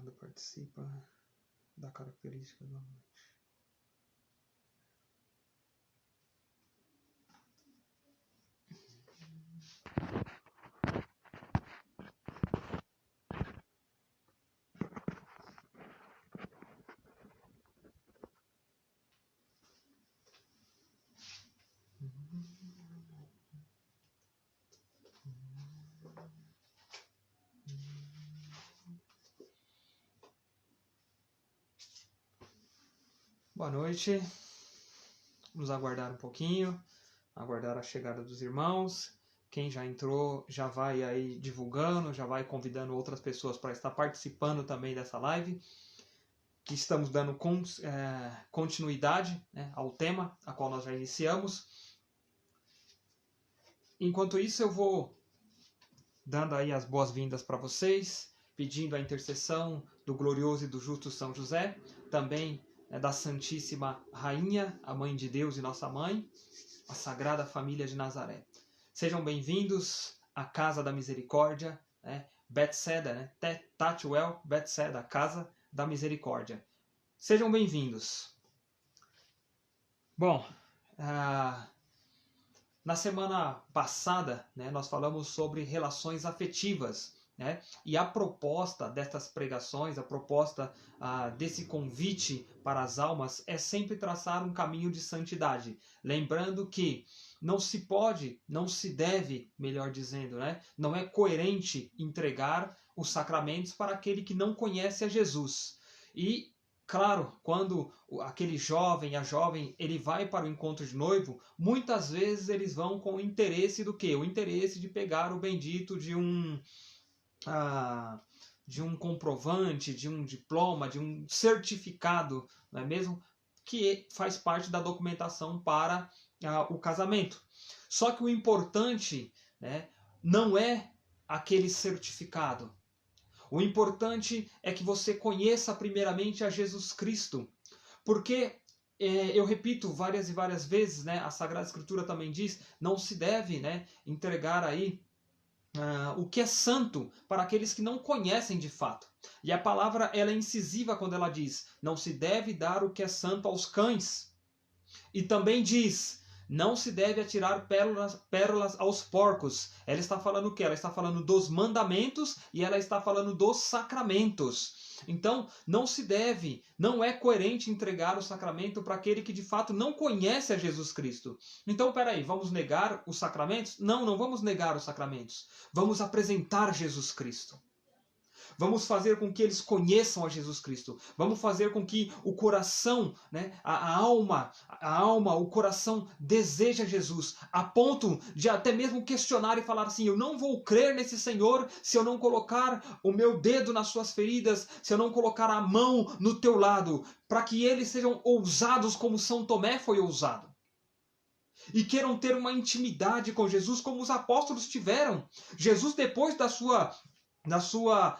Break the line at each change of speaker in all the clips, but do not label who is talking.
quando participa da característica do amante. Boa noite. Vamos aguardar um pouquinho, aguardar a chegada dos irmãos. Quem já entrou já vai aí divulgando, já vai convidando outras pessoas para estar participando também dessa live, que estamos dando continuidade, né, ao tema a qual nós já iniciamos. Enquanto isso, eu vou dando aí as boas-vindas para vocês, pedindo a intercessão do glorioso e do justo São José, também da Santíssima Rainha, a Mãe de Deus e nossa Mãe, a Sagrada Família de Nazaré. Sejam bem-vindos à Casa da Misericórdia, né? Bethesda, né? Tatuel Bethesda, a Casa da Misericórdia. Sejam bem-vindos. Bom, na semana passada, né, nós falamos sobre relações afetivas, né? E a proposta destas pregações, a proposta desse convite para as almas é sempre traçar um caminho de santidade. Lembrando que não se pode, não se deve, melhor dizendo, né? Não é coerente entregar os sacramentos para aquele que não conhece a Jesus. E, claro, quando aquele jovem, a jovem, ele vai para o encontro de noivo, muitas vezes eles vão com o interesse do quê? O interesse de pegar o bendito de um comprovante, de um diploma, de um certificado, não é mesmo? Que faz parte da documentação para o casamento. Só que o importante, né, não é aquele certificado. O importante é que você conheça primeiramente a Jesus Cristo. Porque, eu repito várias e várias vezes, né, a Sagrada Escritura também diz, não se deve, né, entregar aí o que é santo para aqueles que não conhecem de fato. E a palavra ela é incisiva quando ela diz, não se deve dar o que é santo aos cães. E também diz, não se deve atirar pérolas aos porcos. Ela está falando o quê? Ela está falando dos mandamentos e ela está falando dos sacramentos. Então, não se deve, não é coerente entregar o sacramento para aquele que de fato não conhece a Jesus Cristo. Então, peraí, vamos negar os sacramentos? Não, não vamos negar os sacramentos. Vamos apresentar Jesus Cristo. Vamos fazer com que eles conheçam a Jesus Cristo. Vamos fazer com que o coração, né, a alma, o coração deseja Jesus, a ponto de até mesmo questionar e falar assim, eu não vou crer nesse Senhor se eu não colocar o meu dedo nas suas feridas, se eu não colocar a mão no teu lado, para que eles sejam ousados como São Tomé foi ousado. E queiram ter uma intimidade com Jesus como os apóstolos tiveram. Jesus, depois da sua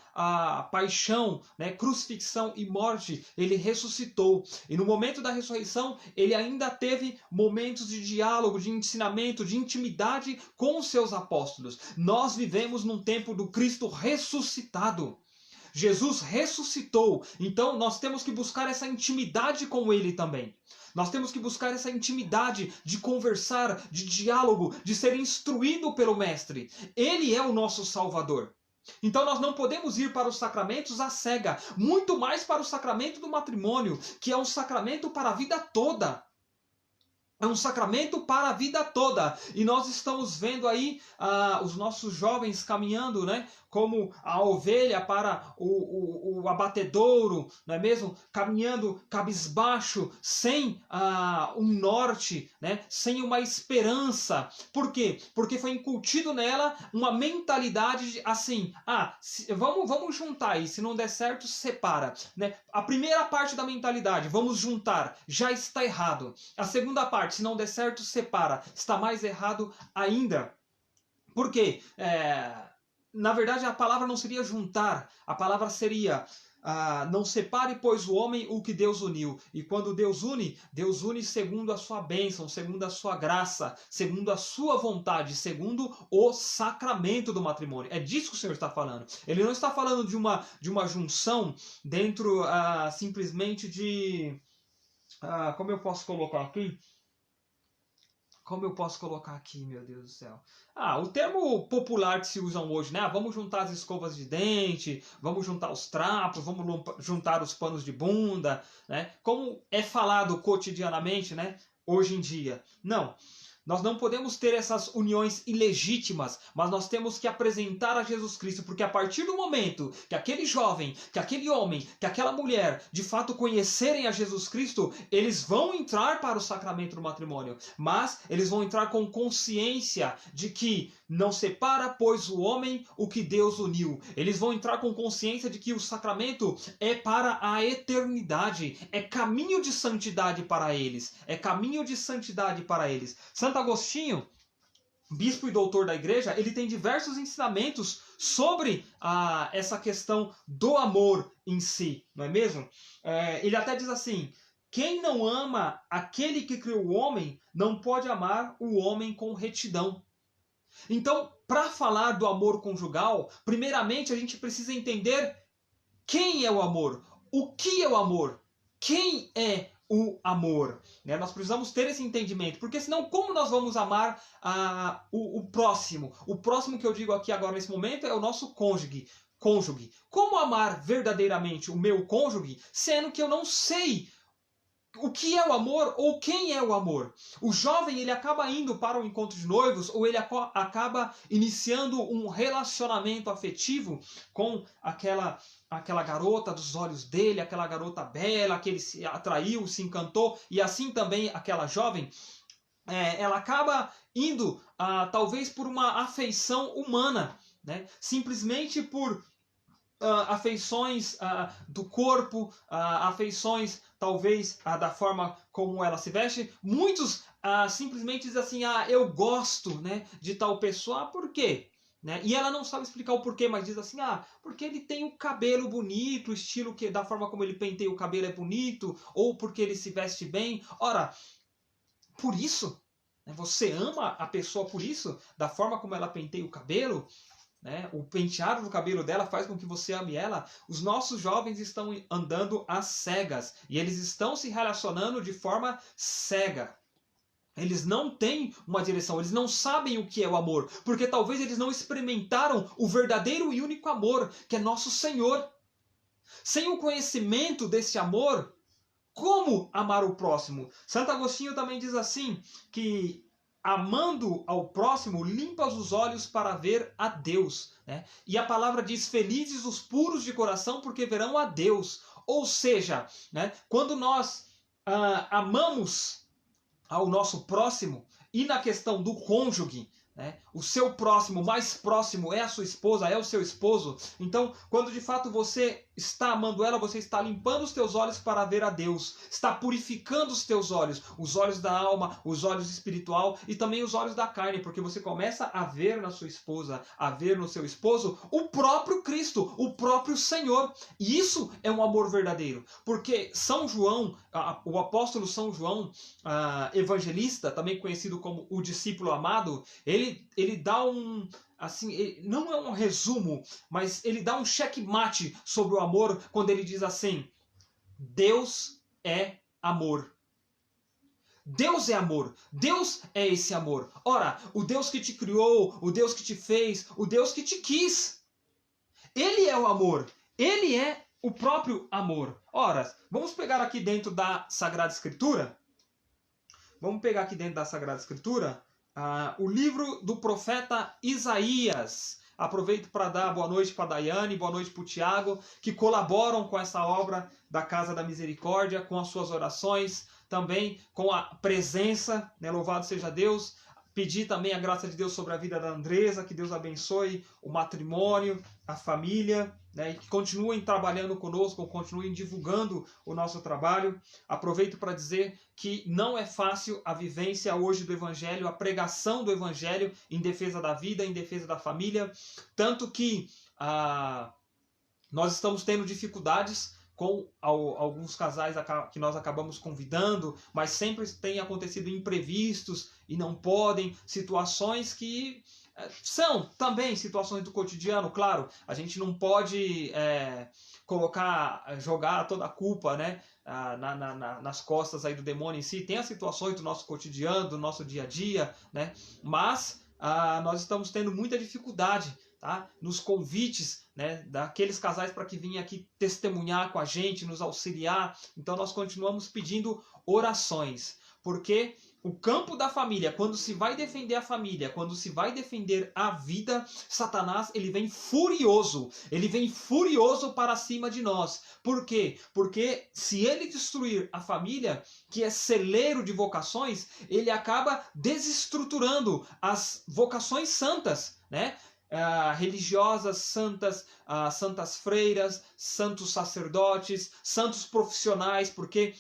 paixão, né, crucifixão e morte, ele ressuscitou. E no momento da ressurreição, ele ainda teve momentos de diálogo, de ensinamento, de intimidade com os seus apóstolos. Nós vivemos num tempo do Cristo ressuscitado. Jesus ressuscitou, então nós temos que buscar essa intimidade com ele também. Nós temos que buscar essa intimidade de conversar, de diálogo, de ser instruído pelo Mestre. Ele é o nosso Salvador. Então nós não podemos ir para os sacramentos à cega, muito mais para o sacramento do matrimônio, que é um sacramento para a vida toda. É um sacramento para a vida toda. E nós estamos vendo aí os nossos jovens caminhando, né, como a ovelha para o abatedouro, não é mesmo? Caminhando cabisbaixo, sem um norte, né? Sem uma esperança. Por quê? Porque foi incutido nela uma mentalidade de, assim, vamos juntar aí, se não der certo, separa. Né? A primeira parte da mentalidade, vamos juntar, já está errado. A segunda parte, se não der certo, separa. Está mais errado ainda. Por quê? Na verdade, a palavra não seria juntar, a palavra seria não separe, pois, o homem o que Deus uniu. E quando Deus une segundo a sua bênção, segundo a sua graça, segundo a sua vontade, segundo o sacramento do matrimônio. É disso que o Senhor está falando. Ele não está falando de uma junção dentro simplesmente de... como eu posso colocar aqui? Como eu posso colocar aqui, meu Deus do céu? O termo popular que se usam hoje, né? Vamos juntar as escovas de dente, vamos juntar os trapos, vamos juntar os panos de bunda, né? Como é falado cotidianamente, né? Hoje em dia. Não. Nós não podemos ter essas uniões ilegítimas, mas nós temos que apresentar a Jesus Cristo, porque a partir do momento que aquele jovem, que aquele homem, que aquela mulher, de fato conhecerem a Jesus Cristo, eles vão entrar para o sacramento do matrimônio, mas eles vão entrar com consciência de que não separa, pois, o homem o que Deus uniu. Eles vão entrar com consciência de que o sacramento é para a eternidade, é caminho de santidade para eles, é caminho de santidade para eles. Santo Agostinho, bispo e doutor da igreja, ele tem diversos ensinamentos sobre essa questão do amor em si, não é mesmo? Ele até diz assim: quem não ama aquele que criou o homem, não pode amar o homem com retidão. Então, para falar do amor conjugal, primeiramente a gente precisa entender quem é o amor, o que é o amor, quem é o amor, né? Nós precisamos ter esse entendimento, porque senão como nós vamos amar o próximo? O próximo que eu digo aqui agora nesse momento é o nosso cônjuge. Como amar verdadeiramente o meu cônjuge, sendo que eu não sei o que é o amor ou quem é o amor? O jovem, ele acaba indo para um encontro de noivos ou ele acaba iniciando um relacionamento afetivo com aquela garota dos olhos dele, aquela garota bela que ele se atraiu, se encantou, e assim também aquela jovem. Ela acaba indo talvez por uma afeição humana, né? Simplesmente por afeições do corpo, afeições talvez da forma como ela se veste. Muitos simplesmente dizem assim: eu gosto, né, de tal pessoa. Por quê? Né? E ela não sabe explicar o porquê, mas diz assim: porque ele tem o cabelo bonito, o estilo da forma como ele penteia o cabelo é bonito, ou porque ele se veste bem. Ora, por isso, né, você ama a pessoa por isso, da forma como ela penteia o cabelo, né? O penteado do cabelo dela faz com que você ame ela. Os nossos jovens estão andando às cegas e eles estão se relacionando de forma cega. Eles não têm uma direção, eles não sabem o que é o amor, porque talvez eles não experimentaram o verdadeiro e único amor, que é nosso Senhor. Sem o conhecimento desse amor, como amar o próximo? Santo Agostinho também diz assim, que amando ao próximo, limpas os olhos para ver a Deus, né? E a palavra diz: felizes os puros de coração, porque verão a Deus. Ou seja, né, quando nós amamos ao nosso próximo, e na questão do cônjuge, né, o seu próximo, mais próximo é a sua esposa, é o seu esposo. Então, quando de fato você está amando ela, você está limpando os teus olhos para ver a Deus, está purificando os teus olhos, os olhos da alma, os olhos espiritual e também os olhos da carne, porque você começa a ver na sua esposa, a ver no seu esposo o próprio Cristo, o próprio Senhor. E isso é um amor verdadeiro, porque São João, o apóstolo São João, evangelista, também conhecido como o discípulo amado, ele dá assim, não é um resumo, mas ele dá um checkmate sobre o amor quando ele diz assim: Deus é amor. Deus é amor. Deus é esse amor. Ora, o Deus que te criou, o Deus que te fez, o Deus que te quis. Ele é o amor. Ele é o próprio amor. Ora, vamos pegar aqui dentro da Sagrada Escritura. Vamos pegar aqui dentro da Sagrada Escritura o livro do profeta Isaías. Aproveito para dar boa noite para a Daiane, boa noite para o Tiago, que colaboram com essa obra da Casa da Misericórdia, com as suas orações, também com a presença, né? Louvado seja Deus. Pedir também a graça de Deus sobre a vida da Andresa, que Deus abençoe o matrimônio, a família, né? E que continuem trabalhando conosco, continuem divulgando o nosso trabalho. Aproveito para dizer que não é fácil a vivência hoje do Evangelho, a pregação do Evangelho em defesa da vida, em defesa da família, tanto que Nós estamos tendo dificuldades com alguns casais que nós acabamos convidando, mas sempre tem acontecido imprevistos e não podem, situações que são também situações do cotidiano, claro. A gente não pode jogar toda a culpa, né, nas costas aí do demônio em si. Tem as situações do nosso cotidiano, do nosso dia a dia, né, mas nós estamos tendo muita dificuldade, tá, nos convites, né, daqueles casais para que venham aqui testemunhar com a gente, nos auxiliar. Então nós continuamos pedindo orações, porque o campo da família, quando se vai defender a família, quando se vai defender a vida, Satanás, ele vem furioso para cima de nós. Por quê? Porque se ele destruir a família, que é celeiro de vocações, ele acaba desestruturando as vocações santas, né? Religiosas, santas, santas freiras, santos sacerdotes, santos profissionais, porque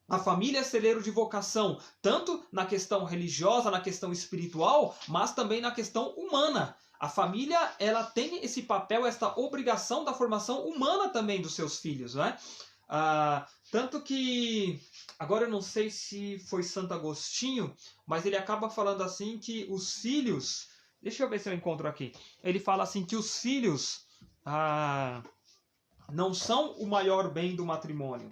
a família é celeiro de vocação, tanto na questão religiosa, na questão espiritual, mas também na questão humana. A família, ela tem esse papel, esta obrigação da formação humana também dos seus filhos, né? Tanto que, agora eu não sei se foi Santo Agostinho, mas ele acaba falando assim que os filhos... Deixa eu ver se eu encontro aqui. Ele fala assim que os filhos não são o maior bem do matrimônio,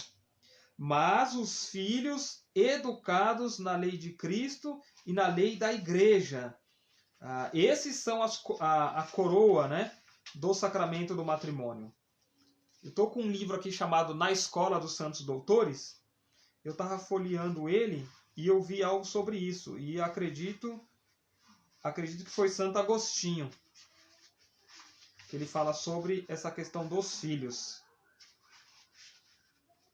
mas os filhos educados na lei de Cristo e na lei da igreja. Esses são a coroa, né, do sacramento do matrimônio. Eu estou com um livro aqui chamado Na Escola dos Santos Doutores. Eu estava folheando ele e eu vi algo sobre isso. E acredito que foi Santo Agostinho, que ele fala sobre essa questão dos filhos.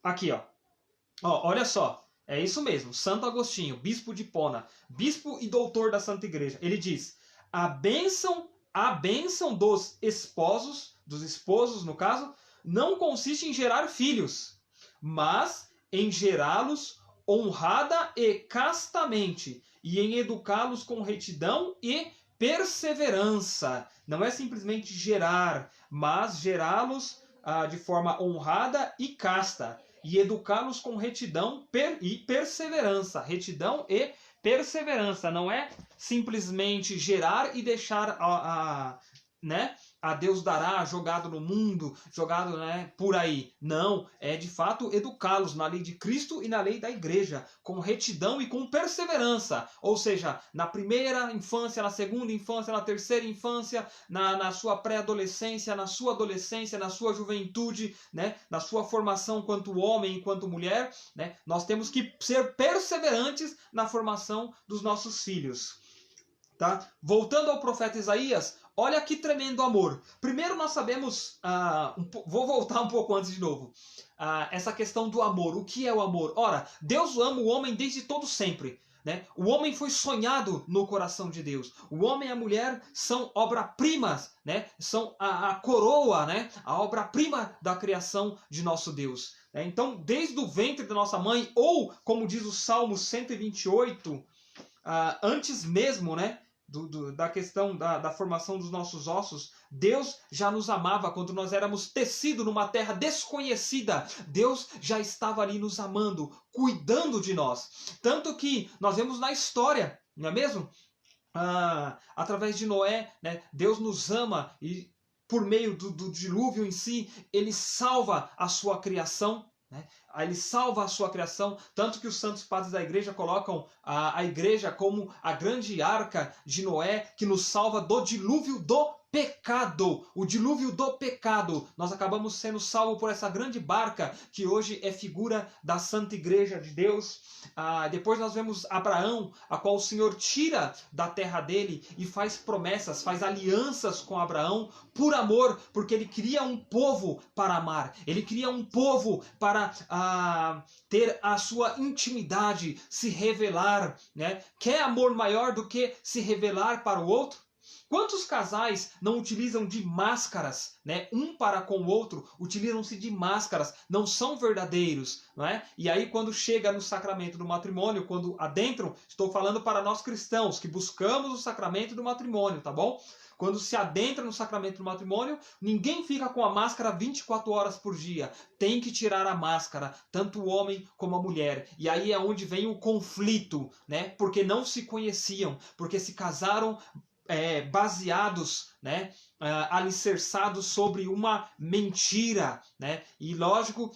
Aqui, ó. Olha só, é isso mesmo, Santo Agostinho, bispo de Hipona, bispo e doutor da Santa Igreja. Ele diz: a bênção dos esposos no caso, não consiste em gerar filhos, mas em gerá-los honrada e castamente, e em educá-los com retidão e perseverança. Não é simplesmente gerar, mas gerá-los de forma honrada e casta, e educá-los com retidão e perseverança. Retidão e perseverança. Não é simplesmente gerar e deixar né, a Deus dará jogado no mundo, jogado, né, por aí. Não, é de fato educá-los na lei de Cristo e na lei da igreja, com retidão e com perseverança. Ou seja, na primeira infância, na segunda infância, na terceira infância, na sua pré-adolescência, na sua adolescência, na sua juventude, né, na sua formação enquanto homem, enquanto mulher, né, nós temos que ser perseverantes na formação dos nossos filhos. Tá? Voltando ao profeta Isaías, olha que tremendo amor. Primeiro nós sabemos, vou voltar um pouco antes de novo, essa questão do amor. O que é o amor? Ora, Deus ama o homem desde todo sempre. Né? O homem foi sonhado no coração de Deus. O homem e a mulher são obra-primas, né? São a coroa, né? A obra-prima da criação de nosso Deus. Então, desde o ventre da nossa mãe, ou como diz o Salmo 128, antes mesmo, né, da questão da formação dos nossos ossos, Deus já nos amava quando nós éramos tecido numa terra desconhecida. Deus já estava ali nos amando, cuidando de nós. Tanto que nós vemos na história, não é mesmo? Através de Noé, né, Deus nos ama e por meio do dilúvio em si, ele salva a sua criação. Né? Ele salva a sua criação, tanto que os santos padres da igreja colocam a igreja como a grande arca de Noé, que nos salva do dilúvio do pecado. O dilúvio do pecado. Nós acabamos sendo salvos por essa grande barca, que hoje é figura da Santa Igreja de Deus. Depois nós vemos Abraão, a qual o Senhor tira da terra dele e faz promessas, faz alianças com Abraão por amor, porque ele cria um povo para amar. Ele cria um povo para ter a sua intimidade, se revelar. Né? Quer amor maior do que se revelar para o outro? Quantos casais não utilizam de máscaras, né? Um para com o outro, utilizam-se de máscaras, não são verdadeiros, não é? E aí quando chega no sacramento do matrimônio, quando adentram, estou falando para nós cristãos que buscamos o sacramento do matrimônio, tá bom? Quando se adentra no sacramento do matrimônio, ninguém fica com a máscara 24 horas por dia. Tem que tirar a máscara, tanto o homem como a mulher. E aí é onde vem o conflito, né? Porque não se conheciam, porque se casaram baseados, né, alicerçados sobre uma mentira, né? E lógico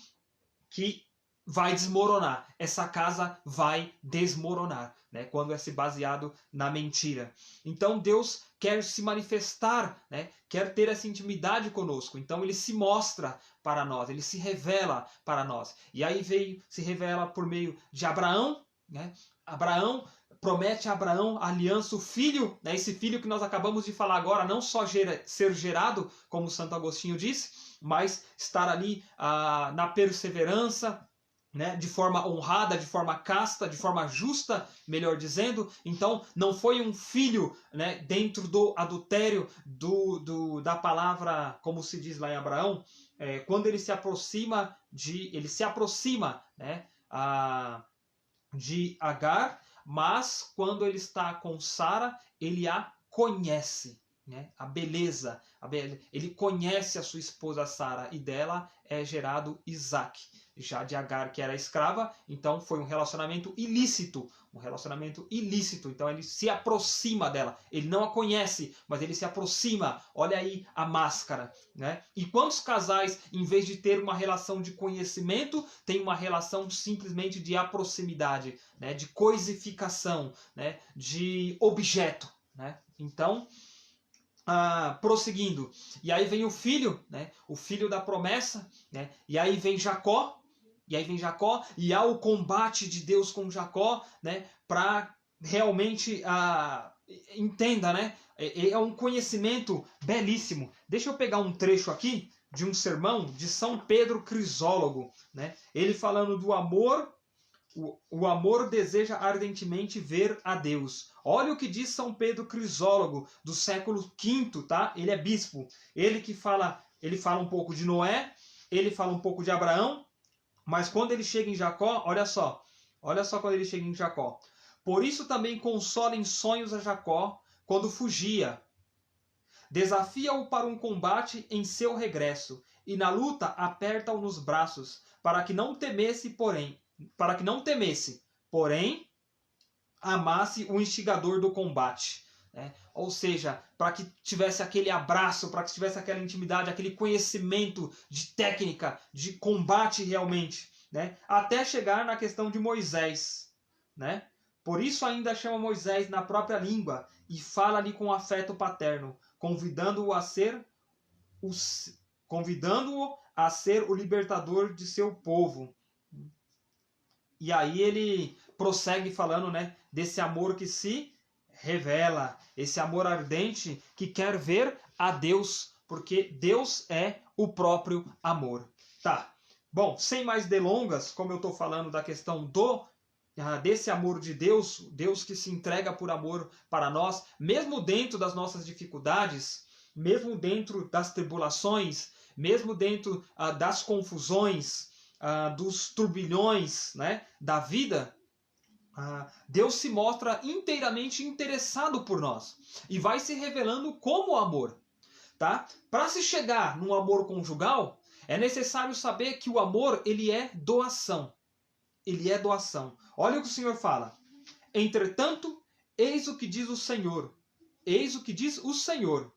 que vai desmoronar. Essa casa vai desmoronar, né? Quando é se baseado na mentira. Então Deus quer se manifestar, né? Quer ter essa intimidade conosco. Então ele se mostra para nós, ele se revela para nós. E aí se revela por meio de Abraão, né? Abraão promete a Abraão a aliança, o filho, né? Esse filho que nós acabamos de falar agora, não só ser gerado, como Santo Agostinho disse, mas estar ali na perseverança, né, de forma honrada, de forma casta, de forma justa, melhor dizendo. Então, não foi um filho, né, dentro do adultério da palavra, como se diz lá em Abraão, quando ele se aproxima né, de Agar, mas quando ele está com Sara, ele a conhece, né, a beleza. Ele conhece a sua esposa Sara e dela é gerado Isaac. Já de Agar, que era escrava, então foi um relacionamento ilícito. Então ele se aproxima dela. Ele não a conhece, mas ele se aproxima. Olha aí a máscara, né? E quantos casais, em vez de ter uma relação de conhecimento, tem uma relação simplesmente de aproximidade, né? De coisificação, né? De objeto, né? Então, prosseguindo, e aí vem o filho, né? O filho da promessa, né? E aí vem Jacó, e há o combate de Deus com Jacó, né? Para realmente entenda, né? É um conhecimento belíssimo. Deixa eu pegar um trecho aqui de um sermão de São Pedro Crisólogo, né? Ele falando do amor. O amor deseja ardentemente ver a Deus. Olha o que diz São Pedro Crisólogo, do século V, tá? Ele é bispo. Ele fala um pouco de Noé, ele fala um pouco de Abraão, mas quando ele chega em Jacó, olha só quando ele chega em Jacó. Por isso também consola em sonhos a Jacó quando fugia. Desafia-o para um combate em seu regresso, e na luta aperta-o nos braços, para que não temesse, porém, amasse o instigador do combate. Né? Ou seja, para que tivesse aquele abraço, para que tivesse aquela intimidade, aquele conhecimento de técnica, de combate realmente. Né? Até chegar na questão de Moisés. Né? Por isso ainda chama Moisés na própria língua e fala-lhe com afeto paterno, convidando-o a ser o libertador de seu povo. E aí ele prossegue falando, né, desse amor que se revela, esse amor ardente que quer ver a Deus, porque Deus é o próprio amor. Tá. Bom, sem mais delongas, como eu estou falando da questão desse amor de Deus, Deus que se entrega por amor para nós, mesmo dentro das nossas dificuldades, mesmo dentro das tribulações, mesmo dentro das confusões, dos turbilhões, né, da vida, Deus se mostra inteiramente interessado por nós e vai se revelando como amor. Tá? Para se chegar num amor conjugal, é necessário saber que o amor ele é doação. Ele é doação. Olha o que o Senhor fala. Entretanto, eis o que diz o Senhor. Eis o que diz o Senhor,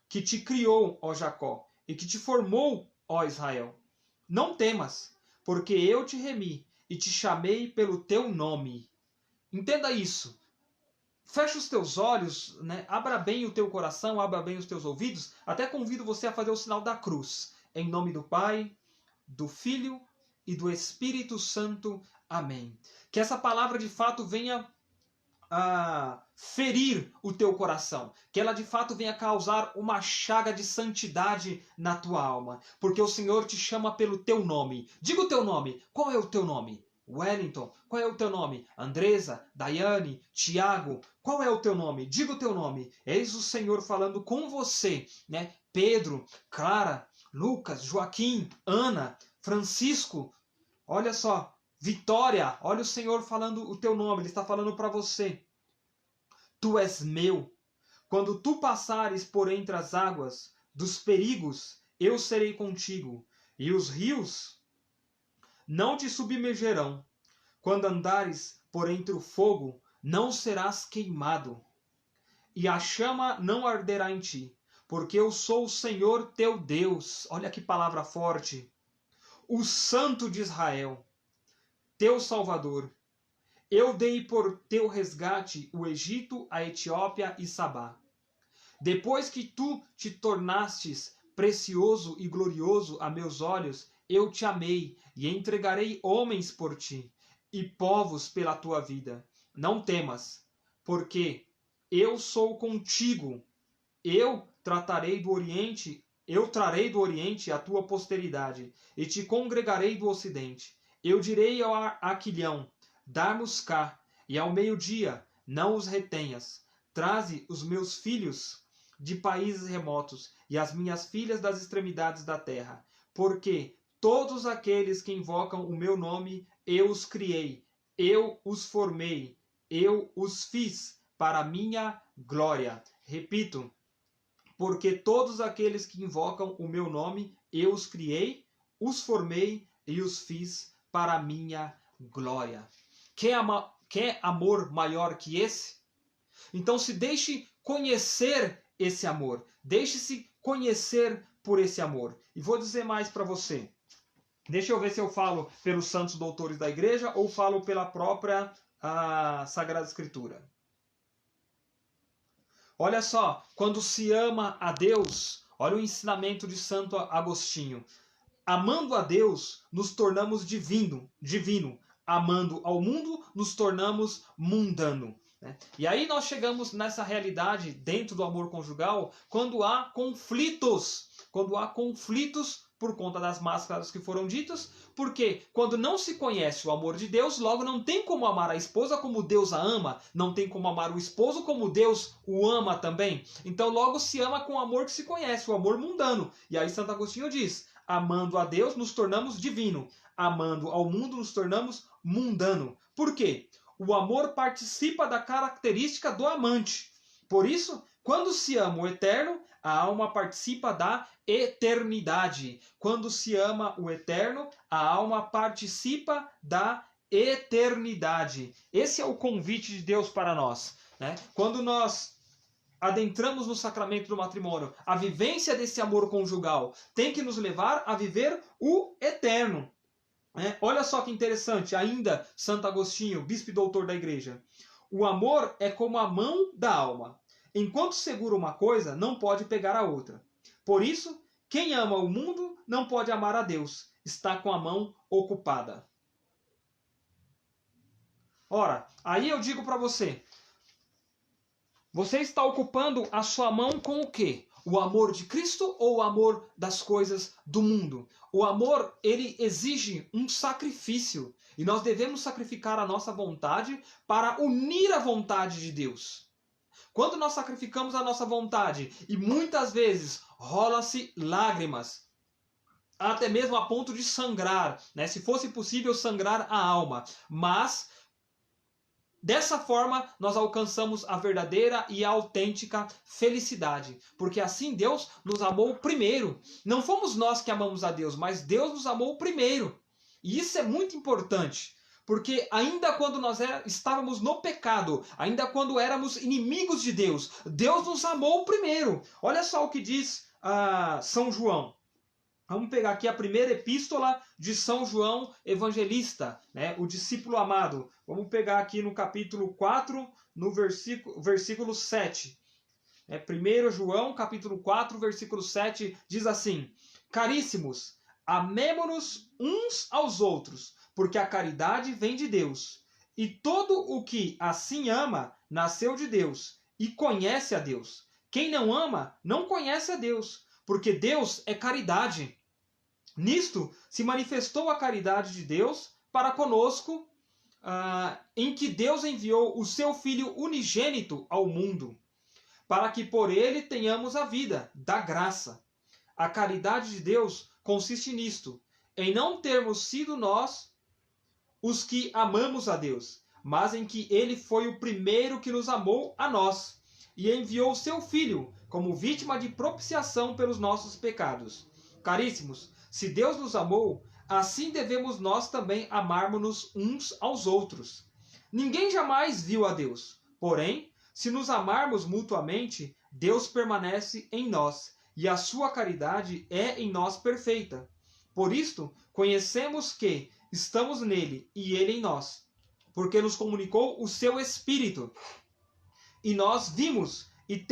que te criou, ó Jacó, e que te formou, ó Israel. Não temas, porque eu te remi e te chamei pelo teu nome. Entenda isso. Fecha os teus olhos, né? Abra bem o teu coração, abra bem os teus ouvidos. Até convido você a fazer o sinal da cruz. Em nome do Pai, do Filho e do Espírito Santo. Amém. Que essa palavra de fato venha ferir o teu coração, que ela de fato venha causar uma chaga de santidade na tua alma, porque o Senhor te chama pelo teu nome. Diga o teu nome. Qual é o teu nome? Wellington. Qual é o teu nome? Andresa, Daiane, Tiago. Qual é o teu nome? Diga o teu nome. Eis o Senhor falando com você, né? Pedro, Clara, Lucas, Joaquim, Ana, Francisco. Olha só, Vitória. Olha o Senhor falando o teu nome. Ele está falando para você. Tu és meu. Quando tu passares por entre as águas dos perigos, eu serei contigo. E os rios não te submergerão. Quando andares por entre o fogo, não serás queimado. E a chama não arderá em ti, porque eu sou o Senhor teu Deus. Olha que palavra forte. O Santo de Israel, teu Salvador. Eu dei por teu resgate o Egito, a Etiópia e Sabá. Depois que tu te tornastes precioso e glorioso a meus olhos, eu te amei e entregarei homens por ti e povos pela tua vida. Não temas, porque eu sou contigo. Eu trarei do Oriente a tua posteridade e te congregarei do Ocidente. Eu direi ao Aquilhão: dá-nos cá, e ao meio-dia não os retenhas. Traze os meus filhos de países remotos e as minhas filhas das extremidades da terra, porque todos aqueles que invocam o meu nome, eu os criei, eu os formei, eu os fiz para a minha glória. Repito, porque todos aqueles que invocam o meu nome, eu os criei, os formei e os fiz para a minha glória. Quer amor maior que esse? Então se deixe conhecer esse amor. Deixe-se conhecer por esse amor. E vou dizer mais para você. Deixa eu ver se eu falo pelos santos doutores da igreja ou falo pela própria Sagrada Escritura. Olha só, quando se ama a Deus, olha o ensinamento de Santo Agostinho. Amando a Deus, nos tornamos divino. Amando ao mundo, nos tornamos mundano. E aí nós chegamos nessa realidade dentro do amor conjugal quando há conflitos. Quando há conflitos por conta das máscaras que foram ditas, porque quando não se conhece o amor de Deus, logo não tem como amar a esposa como Deus a ama, não tem como amar o esposo como Deus o ama também. Então logo se ama com o amor que se conhece, o amor mundano. E aí Santo Agostinho diz: amando a Deus nos tornamos divino, amando ao mundo nos tornamos mundano. Por quê? O amor participa da característica do amante. Por isso, quando se ama o eterno, a alma participa da eternidade. Quando se ama o eterno, a alma participa da eternidade. Esse é o convite de Deus para nós, né? Quando nós adentramos no sacramento do matrimônio, a vivência desse amor conjugal tem que nos levar a viver o eterno. Olha só que interessante, ainda Santo Agostinho, bispo e doutor da igreja. O amor é como a mão da alma. Enquanto segura uma coisa, não pode pegar a outra. Por isso, quem ama o mundo não pode amar a Deus. Está com a mão ocupada. Ora, aí eu digo para você. Você está ocupando a sua mão com o quê? O amor de Cristo ou o amor das coisas do mundo? O amor, ele exige um sacrifício. E nós devemos sacrificar a nossa vontade para unir a vontade de Deus. Quando nós sacrificamos a nossa vontade, e muitas vezes rola-se lágrimas, até mesmo a ponto de sangrar, né? Se fosse possível sangrar a alma. Mas dessa forma, nós alcançamos a verdadeira e a autêntica felicidade. Porque assim Deus nos amou primeiro. Não fomos nós que amamos a Deus, mas Deus nos amou primeiro. E isso é muito importante. Porque ainda quando nós estávamos no pecado, ainda quando éramos inimigos de Deus, Deus nos amou primeiro. Olha só o que diz São João. Vamos pegar aqui a primeira epístola de São João Evangelista, né? O discípulo amado. Vamos pegar aqui no capítulo 4, no versículo 7. 1 João, capítulo 4, versículo 7, diz assim: Caríssimos, amemo-nos uns aos outros, porque a caridade vem de Deus. E todo o que assim ama, nasceu de Deus, e conhece a Deus. Quem não ama, não conhece a Deus, porque Deus é caridade. Nisto se manifestou a caridade de Deus para conosco, em que Deus enviou o seu Filho unigênito ao mundo, para que por ele tenhamos a vida da graça. A caridade de Deus consiste nisto, em não termos sido nós os que amamos a Deus, mas em que ele foi o primeiro que nos amou a nós, e enviou o seu Filho como vítima de propiciação pelos nossos pecados. Caríssimos, se Deus nos amou, assim devemos nós também amarmos-nos uns aos outros. Ninguém jamais viu a Deus, porém, se nos amarmos mutuamente, Deus permanece em nós, e a sua caridade é em nós perfeita. Por isto, conhecemos que estamos nele e ele em nós, porque nos comunicou o seu Espírito. E nós vimos e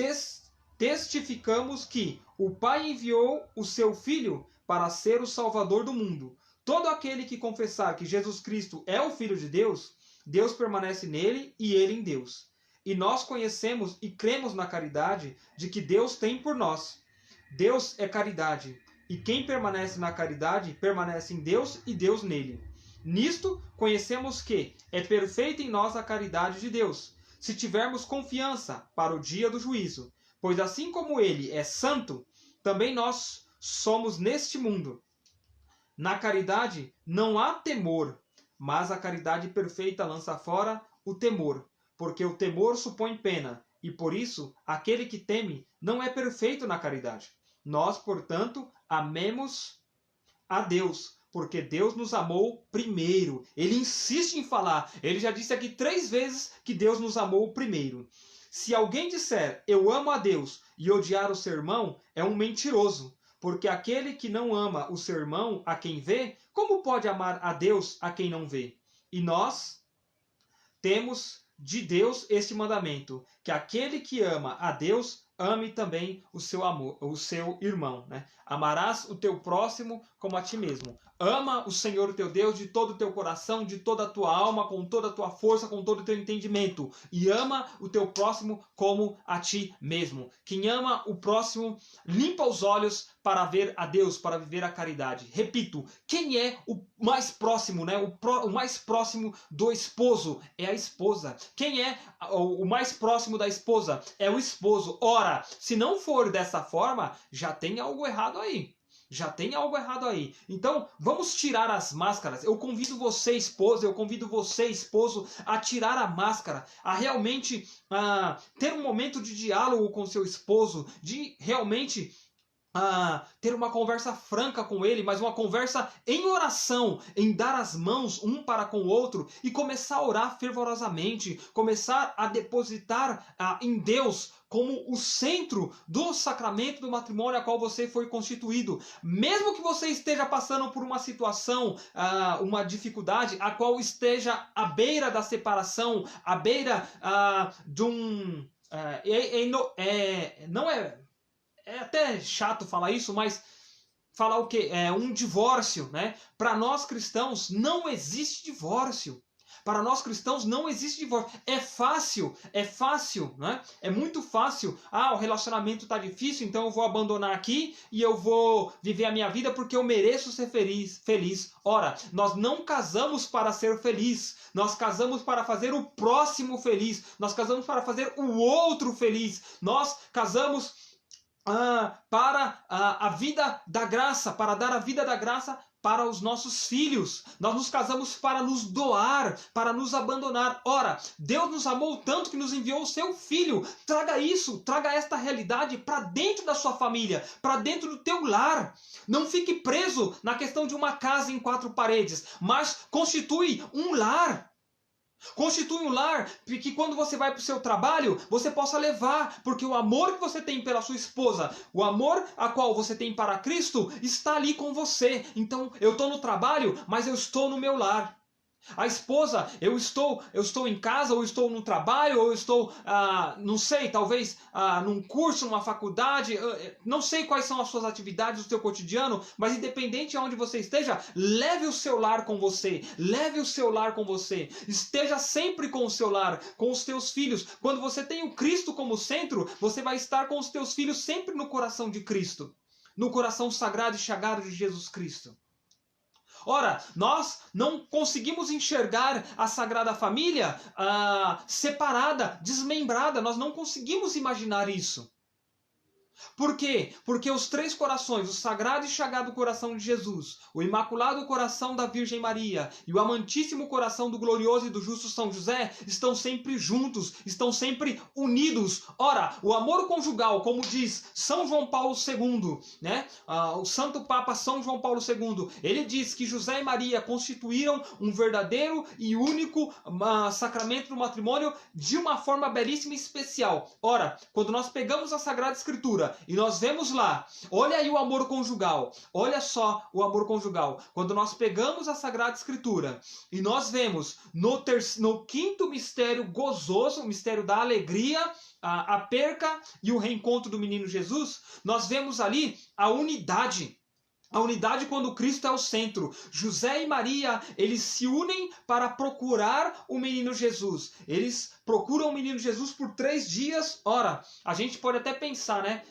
testificamos que o Pai enviou o seu Filho para ser o Salvador do mundo. Todo aquele que confessar que Jesus Cristo é o Filho de Deus, Deus permanece nele e ele em Deus. E nós conhecemos e cremos na caridade de que Deus tem por nós. Deus é caridade, e quem permanece na caridade permanece em Deus e Deus nele. Nisto conhecemos que é perfeita em nós a caridade de Deus, se tivermos confiança para o dia do juízo. Pois assim como ele é santo, também nós somos neste mundo. Na caridade não há temor, mas a caridade perfeita lança fora o temor, porque o temor supõe pena, e por isso aquele que teme não é perfeito na caridade. Nós, portanto, amemos a Deus, porque Deus nos amou primeiro. Ele insiste em falar, ele já disse aqui 3 vezes que Deus nos amou primeiro. Se alguém disser, eu amo a Deus, e odiar o seu irmão, é um mentiroso, porque aquele que não ama o seu irmão a quem vê, como pode amar a Deus a quem não vê? E nós temos de Deus este mandamento, que aquele que ama a Deus, ame também o seu irmão, né? Amarás o teu próximo como a ti mesmo. Ama o Senhor o teu Deus de todo o teu coração, de toda a tua alma, com toda a tua força, com todo o teu entendimento. E ama o teu próximo como a ti mesmo. Quem ama o próximo limpa os olhos para ver a Deus, para viver a caridade. Repito, quem é o mais próximo, né? O mais próximo do esposo é a esposa. Quem é o mais próximo da esposa? É o esposo. Ora, se não for dessa forma, já tem algo errado aí. Já tem algo errado aí. Então, vamos tirar as máscaras. Eu convido você, esposa, eu convido você, esposo, a tirar a máscara, a realmente ter um momento de diálogo com seu esposo, de realmente ter uma conversa franca com ele, mas uma conversa em oração, em dar as mãos um para com o outro e começar a orar fervorosamente, começar a depositar em Deus como o centro do sacramento do matrimônio a qual você foi constituído. Mesmo que você esteja passando por uma situação, uma dificuldade, a qual esteja à beira da separação, à beira de um... É até chato falar isso, mas falar o quê? Um divórcio, né? Para nós cristãos não existe divórcio. Para nós cristãos não existe divórcio. É fácil, né? É muito fácil. O relacionamento está difícil, então eu vou abandonar aqui e eu vou viver a minha vida porque eu mereço ser feliz. Ora, nós não casamos para ser feliz. Nós casamos para fazer o próximo feliz. Nós casamos para fazer o outro feliz. Nós casamos para a vida da graça, para dar a vida da graça para os nossos filhos. Nós nos casamos para nos doar, para nos abandonar. Ora, Deus nos amou tanto que nos enviou o seu Filho. Traga esta realidade para dentro da sua família, para dentro do teu lar. Não fique preso na questão de uma casa em 4 paredes, mas constitui um lar. Constitui um lar que quando você vai para o seu trabalho, você possa levar, porque o amor que você tem pela sua esposa, o amor a qual você tem para Cristo, está ali com você. Então, eu estou no trabalho, mas eu estou no meu lar. A esposa, eu estou em casa, ou estou no trabalho, ou estou, não sei, talvez num curso, numa faculdade, não sei quais são as suas atividades do seu cotidiano, mas independente de onde você esteja, leve o seu lar com você, esteja sempre com o seu lar, com os teus filhos. Quando você tem o Cristo como centro, você vai estar com os teus filhos sempre no coração de Cristo, no coração sagrado e chagado de Jesus Cristo. Ora, nós não conseguimos enxergar a Sagrada Família separada, desmembrada. Nós não conseguimos imaginar isso. Por quê? Porque os três corações, o Sagrado e Chagado Coração de Jesus, o Imaculado Coração da Virgem Maria e o Amantíssimo Coração do Glorioso e do Justo São José estão sempre juntos, estão sempre unidos. Ora, o amor conjugal, como diz São João Paulo II, né? O Santo Papa São João Paulo II, ele diz que José e Maria constituíram um verdadeiro e único sacramento do matrimônio de uma forma belíssima e especial. Ora, quando nós pegamos a Sagrada Escritura e nós vemos lá, olha aí o amor conjugal, olha só o amor conjugal. Quando nós pegamos a Sagrada Escritura e nós vemos no quinto mistério gozoso, o mistério da alegria, a perca e o reencontro do menino Jesus, nós vemos ali a unidade. A unidade quando Cristo é o centro. José e Maria, eles se unem para procurar o menino Jesus. Eles procuram o menino Jesus por 3 dias. Ora, a gente pode até pensar, né?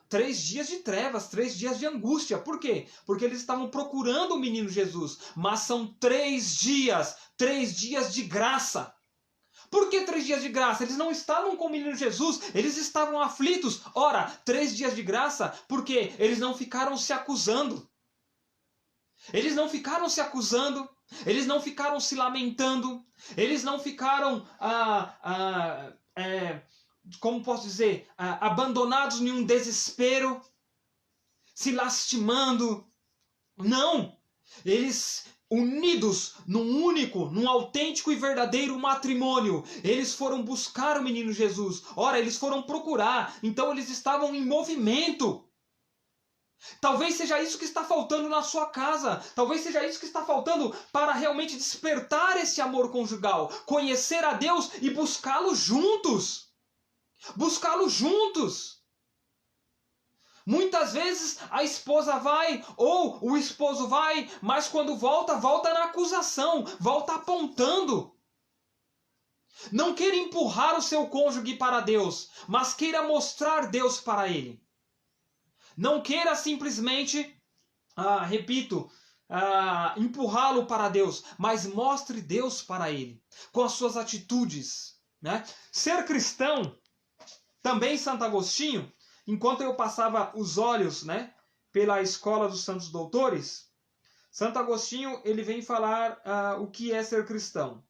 3 dias de trevas, 3 dias de angústia. Por quê? Porque eles estavam procurando o menino Jesus. Mas são 3 dias de graça. Por que 3 dias de graça? Eles não estavam com o menino Jesus, eles estavam aflitos. Ora, 3 dias de graça, porque eles não ficaram se acusando. Eles não ficaram se acusando, eles não ficaram se lamentando, eles não ficaram, como posso dizer, abandonados em um desespero, se lastimando. Não! Eles, unidos num único, num autêntico e verdadeiro matrimônio, eles foram buscar o menino Jesus. Ora, eles foram procurar, então eles estavam em movimento. Talvez seja isso que está faltando na sua casa. Talvez seja isso que está faltando para realmente despertar esse amor conjugal. Conhecer a Deus e buscá-lo juntos. Buscá-lo juntos. Muitas vezes a esposa vai ou o esposo vai, mas quando volta, volta na acusação, volta apontando. Não queira empurrar o seu cônjuge para Deus, mas queira mostrar Deus para ele. Não queira simplesmente, empurrá-lo para Deus, mas mostre Deus para ele, com as suas atitudes, né? Ser cristão, também Santo Agostinho, enquanto eu passava os olhos, né, pela escola dos Santos Doutores, Santo Agostinho ele vem falar o que é ser cristão.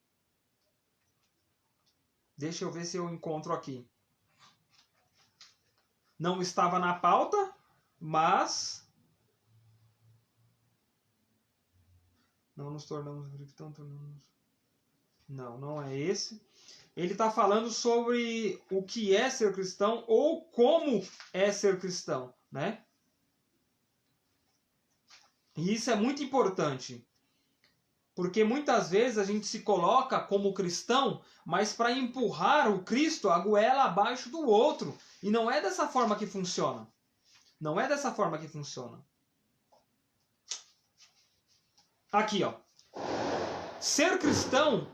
Deixa eu ver se eu encontro aqui. Não estava na pauta, mas não nos tornamos cristãos. Não, não é esse. Ele está falando sobre o que é ser cristão ou como é ser cristão, né? E isso é muito importante, porque muitas vezes a gente se coloca como cristão, mas para empurrar o Cristo a goela abaixo do outro. E não é dessa forma que funciona. Não é dessa forma que funciona. Aqui, ó. Ser cristão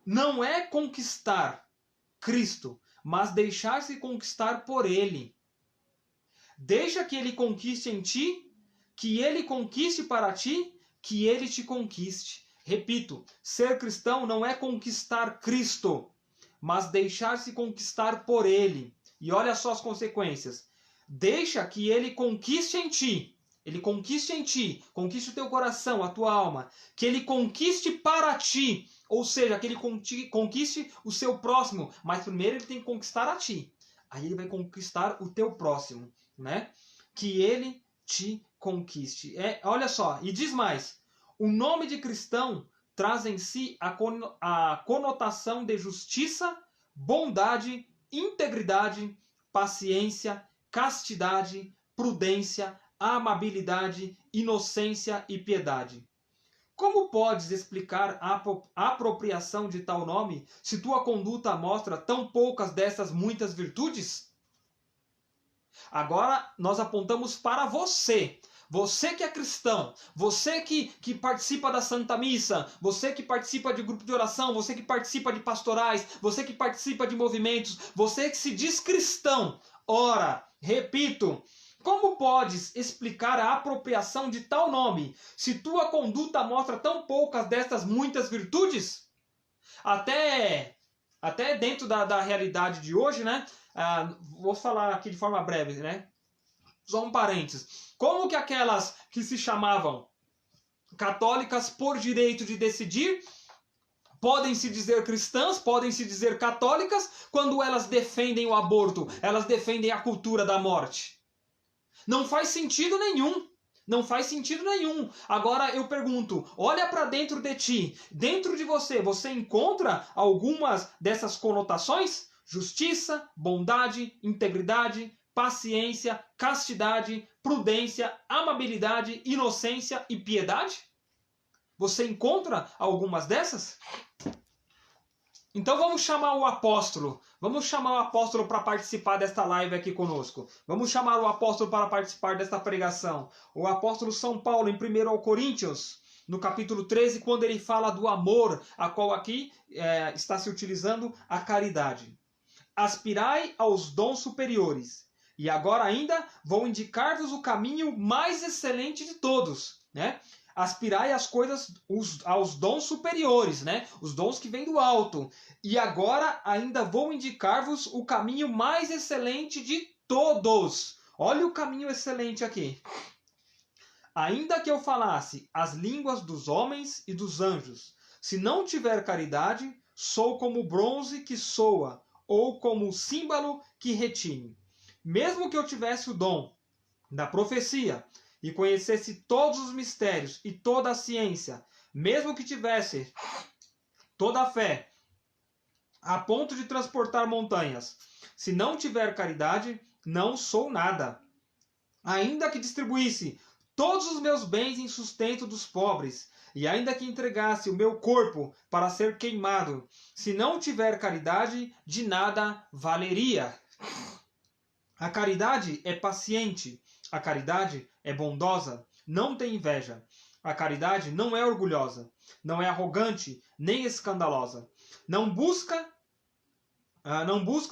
não é conquistar Cristo, mas deixar-se conquistar por Ele. Deixa que Ele conquiste em ti, que Ele conquiste para ti, que Ele te conquiste. Repito, ser cristão não é conquistar Cristo, mas deixar-se conquistar por Ele. E olha só as consequências. Deixa que Ele conquiste em ti. Ele conquiste em ti, conquiste o teu coração, a tua alma. Que Ele conquiste para ti. Ou seja, que Ele conquiste o seu próximo. Mas primeiro Ele tem que conquistar a ti. Aí Ele vai conquistar o teu próximo, né? Que Ele te conquiste. Olha só, e diz mais. O nome de cristão traz em si a conotação de justiça, bondade, integridade, paciência, castidade, prudência, amabilidade, inocência e piedade. Como podes explicar a apropriação de tal nome se tua conduta mostra tão poucas dessas muitas virtudes? Agora nós apontamos para você. Você que é cristão, você que participa da Santa Missa, você que participa de grupo de oração, você que participa de pastorais, você que participa de movimentos, você que se diz cristão. Ora, repito, Como podes explicar a apropriação de tal nome, se tua conduta mostra tão poucas destas muitas virtudes? Até dentro da realidade de hoje, né? Vou falar aqui de forma breve, né? Só um parênteses. Como que aquelas que se chamavam católicas por direito de decidir podem se dizer cristãs, podem se dizer católicas, quando elas defendem o aborto, elas defendem a cultura da morte? Não faz sentido nenhum. Não faz sentido nenhum. Agora eu pergunto, olha para dentro de ti, dentro de você, você encontra algumas dessas conotações? Justiça, bondade, integridade, paciência, castidade, prudência, amabilidade, inocência e piedade? Você encontra algumas dessas? Então vamos chamar o apóstolo. Vamos chamar o apóstolo para participar desta live aqui conosco. Vamos chamar o apóstolo para participar desta pregação. O apóstolo São Paulo, em 1 Coríntios, no capítulo 13, quando ele fala do amor, a qual aqui está se utilizando a caridade. Aspirai aos dons superiores. E agora ainda vou indicar-vos o caminho mais excelente de todos, né? Aspirai às coisas, aos dons superiores, né? Os dons que vêm do alto. E agora ainda vou indicar-vos o caminho mais excelente de todos. Olha o caminho excelente aqui. Ainda que eu falasse as línguas dos homens e dos anjos, se não tiver caridade, sou como o bronze que soa, ou como o símbolo que retine. Mesmo que eu tivesse o dom da profecia, e conhecesse todos os mistérios e toda a ciência, mesmo que tivesse toda a fé, a ponto de transportar montanhas, se não tiver caridade, não sou nada. Ainda que distribuísse todos os meus bens em sustento dos pobres, e ainda que entregasse o meu corpo para ser queimado, se não tiver caridade, de nada valeria. A caridade é paciente, a caridade é bondosa, não tem inveja. A caridade não é orgulhosa, não é arrogante, nem escandalosa. Não busca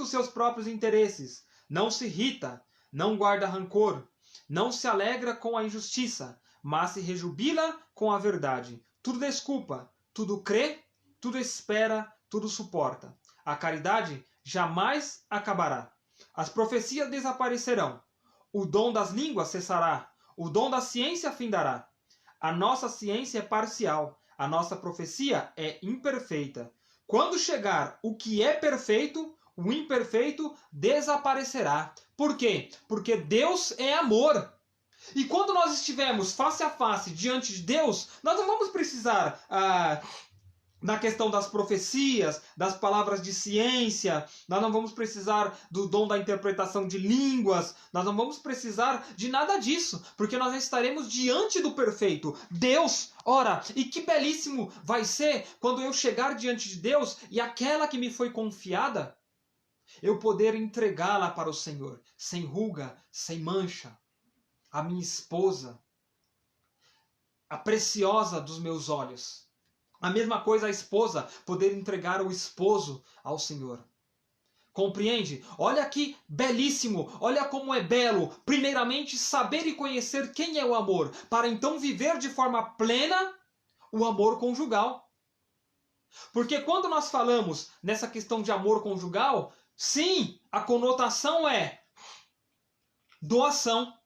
os seus próprios interesses, não se irrita, não guarda rancor, não se alegra com a injustiça, mas se rejubila com a verdade. Tudo desculpa, tudo crê, tudo espera, tudo suporta. A caridade jamais acabará. As profecias desaparecerão. O dom das línguas cessará. O dom da ciência findará. A nossa ciência é parcial. A nossa profecia é imperfeita. Quando chegar o que é perfeito, o imperfeito desaparecerá. Por quê? Porque Deus é amor. E quando nós estivermos face a face diante de Deus, nós não vamos precisar na questão das profecias, das palavras de ciência, nós não vamos precisar do dom da interpretação de línguas, nós não vamos precisar de nada disso, porque nós estaremos diante do perfeito, Deus. Ora, e que belíssimo vai ser quando eu chegar diante de Deus e aquela que me foi confiada, eu poder entregá-la para o Senhor, sem ruga, sem mancha, a minha esposa, a preciosa dos meus olhos. A mesma coisa a esposa poder entregar o esposo ao Senhor. Compreende? Olha que belíssimo, olha como é belo, primeiramente saber e conhecer quem é o amor, para então viver de forma plena o amor conjugal. Porque quando nós falamos nessa questão de amor conjugal, sim, a conotação é doação.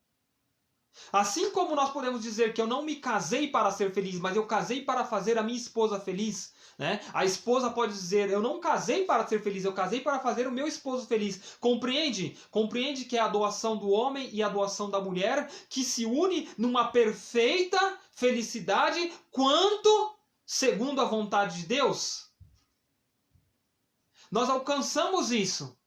Assim como nós podemos dizer que eu não me casei para ser feliz, mas eu casei para fazer a minha esposa feliz, né? A esposa pode dizer, eu não casei para ser feliz, eu casei para fazer o meu esposo feliz. Compreende? Compreende que é a doação do homem e a doação da mulher que se une numa perfeita felicidade quanto segundo a vontade de Deus? Nós alcançamos isso.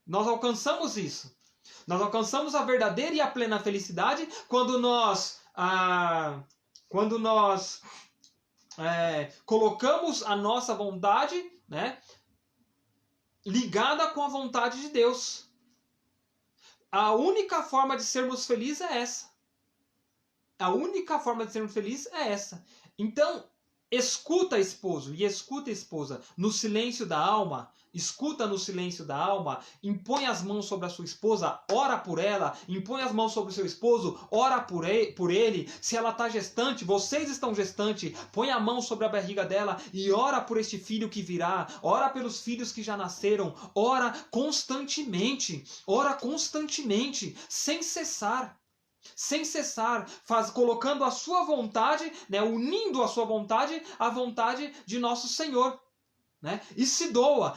Nós alcançamos isso. Nós alcançamos a verdadeira e a plena felicidade quando nós colocamos a nossa vontade, né, ligada com a vontade de Deus. A única forma de sermos felizes é essa. A única forma de sermos felizes é essa. Então, escuta, esposo, e escuta, esposa, no silêncio da alma, escuta no silêncio da alma, impõe as mãos sobre a sua esposa, ora por ela, impõe as mãos sobre o seu esposo, ora por ele. Se ela está gestante, vocês estão gestante, põe a mão sobre a barriga dela e ora por este filho que virá, ora pelos filhos que já nasceram, ora constantemente, sem cessar. Sem cessar, colocando a sua vontade, né, unindo a sua vontade à vontade de nosso Senhor. Né? E se doa.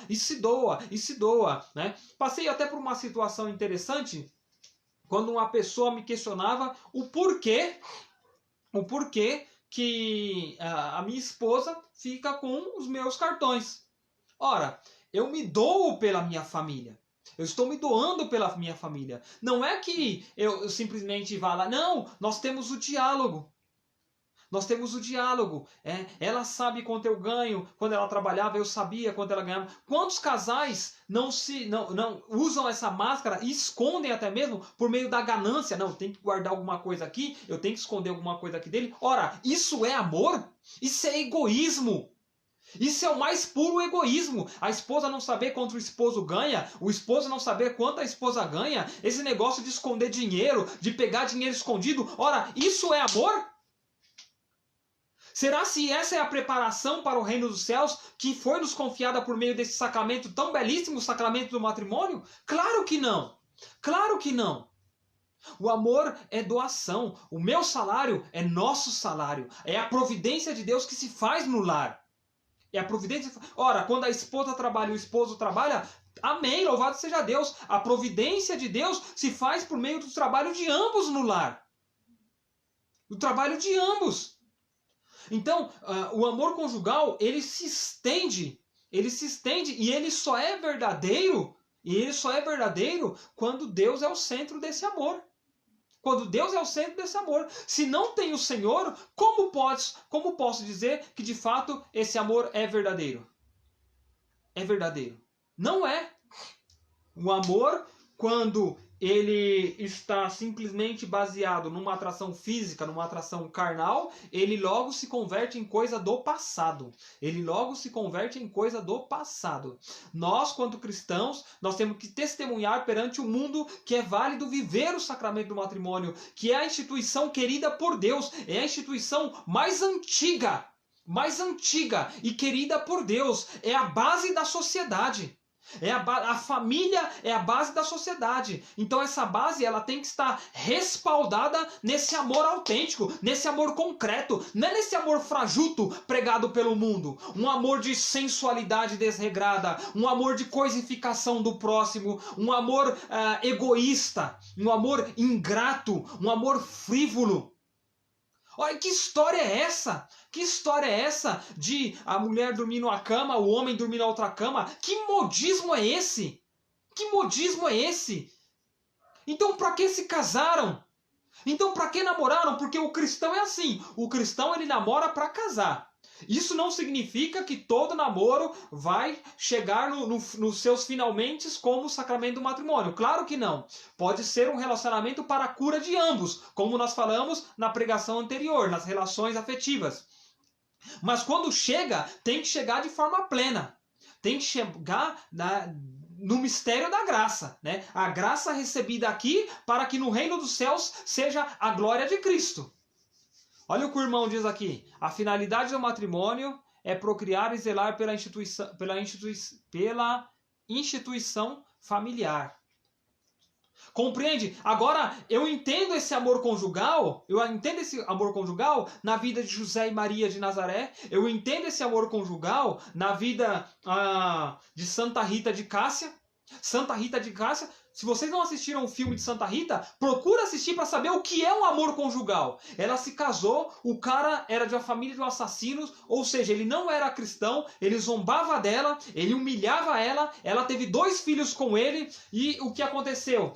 Né? Passei até por uma situação interessante, quando uma pessoa me questionava o porquê que a minha esposa fica com os meus cartões. Ora, eu me dou pela minha família. Eu estou me doando pela minha família. Não é que eu simplesmente vá lá. Não, nós temos o diálogo. Ela sabe quanto eu ganho. Quando ela trabalhava, eu sabia quanto ela ganhava. Quantos casais não usam essa máscara e escondem até mesmo por meio da ganância? Não, tem que guardar alguma coisa aqui, eu tenho que esconder alguma coisa aqui dele. Ora, isso é amor? Isso é egoísmo. Isso é o mais puro egoísmo. A esposa não saber quanto o esposo ganha, o esposo não saber quanto a esposa ganha, esse negócio de esconder dinheiro, de pegar dinheiro escondido. Ora, isso é amor? Será se essa é a preparação para o reino dos céus que foi nos confiada por meio desse sacramento tão belíssimo, o sacramento do matrimônio? Claro que não. Claro que não. O amor é doação. O meu salário é nosso salário. É a providência de Deus que se faz no lar. É a providência. Ora, quando a esposa trabalha e o esposo trabalha, amém, louvado seja Deus. A providência de Deus se faz por meio do trabalho de ambos no lar. O trabalho de ambos. Então, o amor conjugal, ele se estende e ele só é verdadeiro, quando Deus é o centro desse amor. Quando Deus é o centro desse amor. Se não tem o Senhor, como posso dizer que de fato esse amor é verdadeiro? É verdadeiro. Não é. O amor, quando ele está simplesmente baseado numa atração física, numa atração carnal, ele logo se converte em coisa do passado. Nós, quanto cristãos, nós temos que testemunhar perante o mundo que é válido viver o sacramento do matrimônio, que é a instituição querida por Deus, é a instituição mais antiga e querida por Deus, é a base da sociedade. A família é a base da sociedade. Então essa base ela tem que estar respaldada nesse amor autêntico, nesse amor concreto, não é nesse amor frajuto pregado pelo mundo. Um amor de sensualidade desregrada, um amor de coisificação do próximo, um amor egoísta, um amor ingrato, um amor frívolo. Olha, que história é essa? Que história é essa de a mulher dormir numa cama, o homem dormir na outra cama? Que modismo é esse? Então, para que se casaram? Então, para que namoraram? Porque o cristão é assim. O cristão, ele namora para casar. Isso não significa que todo namoro vai chegar nos seus finalmente como o sacramento do matrimônio. Claro que não. Pode ser um relacionamento para a cura de ambos, como nós falamos na pregação anterior, nas relações afetivas. Mas quando chega, tem que chegar de forma plena. Tem que chegar no mistério da graça, né? A graça recebida aqui para que no reino dos céus seja a glória de Cristo. Olha o que o irmão diz aqui. A finalidade do matrimônio é procriar e zelar pela instituição familiar. Compreende? Agora, eu entendo esse amor conjugal, na vida de José e Maria de Nazaré, eu entendo esse amor conjugal na vida de Santa Rita de Cássia. Santa Rita de Cássia, se vocês não assistiram o filme de Santa Rita, procura assistir para saber o que é um amor conjugal. Ela se casou, o cara era de uma família de assassinos, ou seja, ele não era cristão, ele zombava dela, ele humilhava ela teve 2 filhos com ele, e o que aconteceu?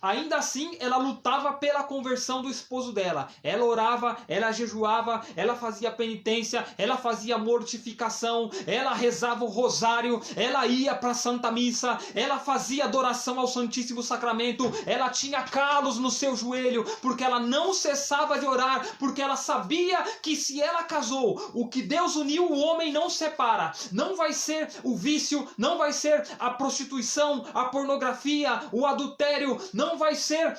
Ainda assim, ela lutava pela conversão do esposo dela. Ela orava, ela jejuava, ela fazia penitência, ela fazia mortificação, ela rezava o rosário, ela ia para a Santa Missa, ela fazia adoração relação ao Santíssimo Sacramento. Ela tinha calos no seu joelho, porque ela não cessava de orar, porque ela sabia que se ela casou, o que Deus uniu, o homem não separa. Não vai ser o vício, não vai ser a prostituição, a pornografia, o adultério, não vai ser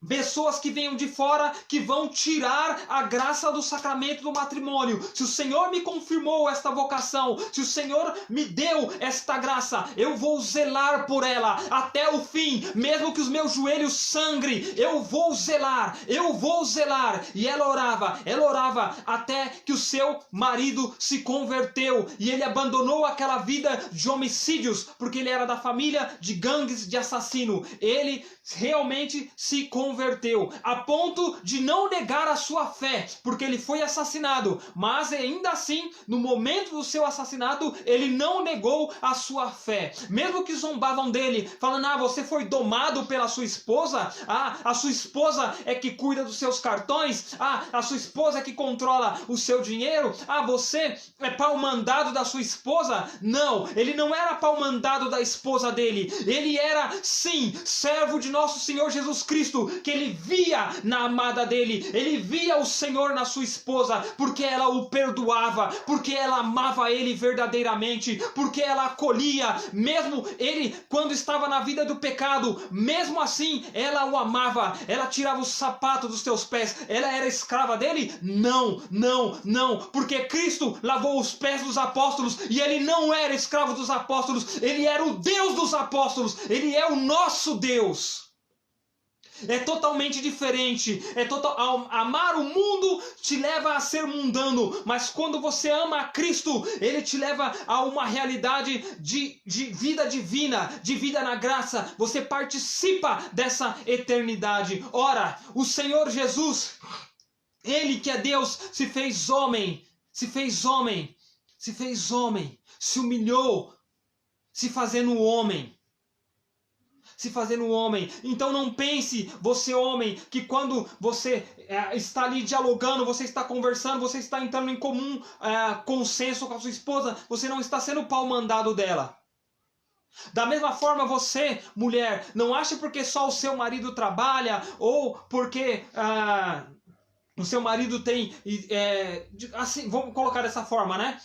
pessoas que venham de fora que vão tirar a graça do sacramento do matrimônio. Se o Senhor me confirmou esta vocação, se o Senhor me deu esta graça, eu vou zelar por ela até o fim, mesmo que os meus joelhos sangrem, eu vou zelar, eu vou zelar. E ela orava até que o seu marido se converteu e ele abandonou aquela vida de homicídios, porque ele era da família de gangues de assassino. Ele realmente se converteu, a ponto de não negar a sua fé, porque ele foi assassinado, mas ainda assim, no momento do seu assassinato, ele não negou a sua fé. Mesmo que zombavam dele, falando, você foi domado pela sua esposa, a sua esposa é que cuida dos seus cartões, a sua esposa é que controla o seu dinheiro, você é pau-mandado da sua esposa. Não, ele não era pau-mandado da esposa dele, ele era sim servo de nosso Senhor Jesus Cristo, que ele via na amada dele, ele via o Senhor na sua esposa, porque ela o perdoava, porque ela amava ele verdadeiramente, porque ela acolhia, mesmo ele quando estava na vida do pecado, mesmo assim ela o amava, ela tirava os sapatos dos teus pés. Ela era escrava dele? Não, porque Cristo lavou os pés dos apóstolos e ele não era escravo dos apóstolos, ele era o Deus dos apóstolos, ele é o nosso Deus. É totalmente diferente. Amar o mundo te leva a ser mundano, mas quando você ama a Cristo, ele te leva a uma realidade de vida divina, de vida na graça. Você participa dessa eternidade. Ora, o Senhor Jesus, ele que é Deus, se fez homem, se humilhou, se fazendo homem. Então não pense, você homem, que quando você está ali dialogando, você está conversando, você está entrando em comum consenso com a sua esposa, você não está sendo pau-mandado dela. Da mesma forma, você, mulher, não acha porque só o seu marido trabalha, ou porque o seu marido tem, assim, vamos colocar dessa forma, né?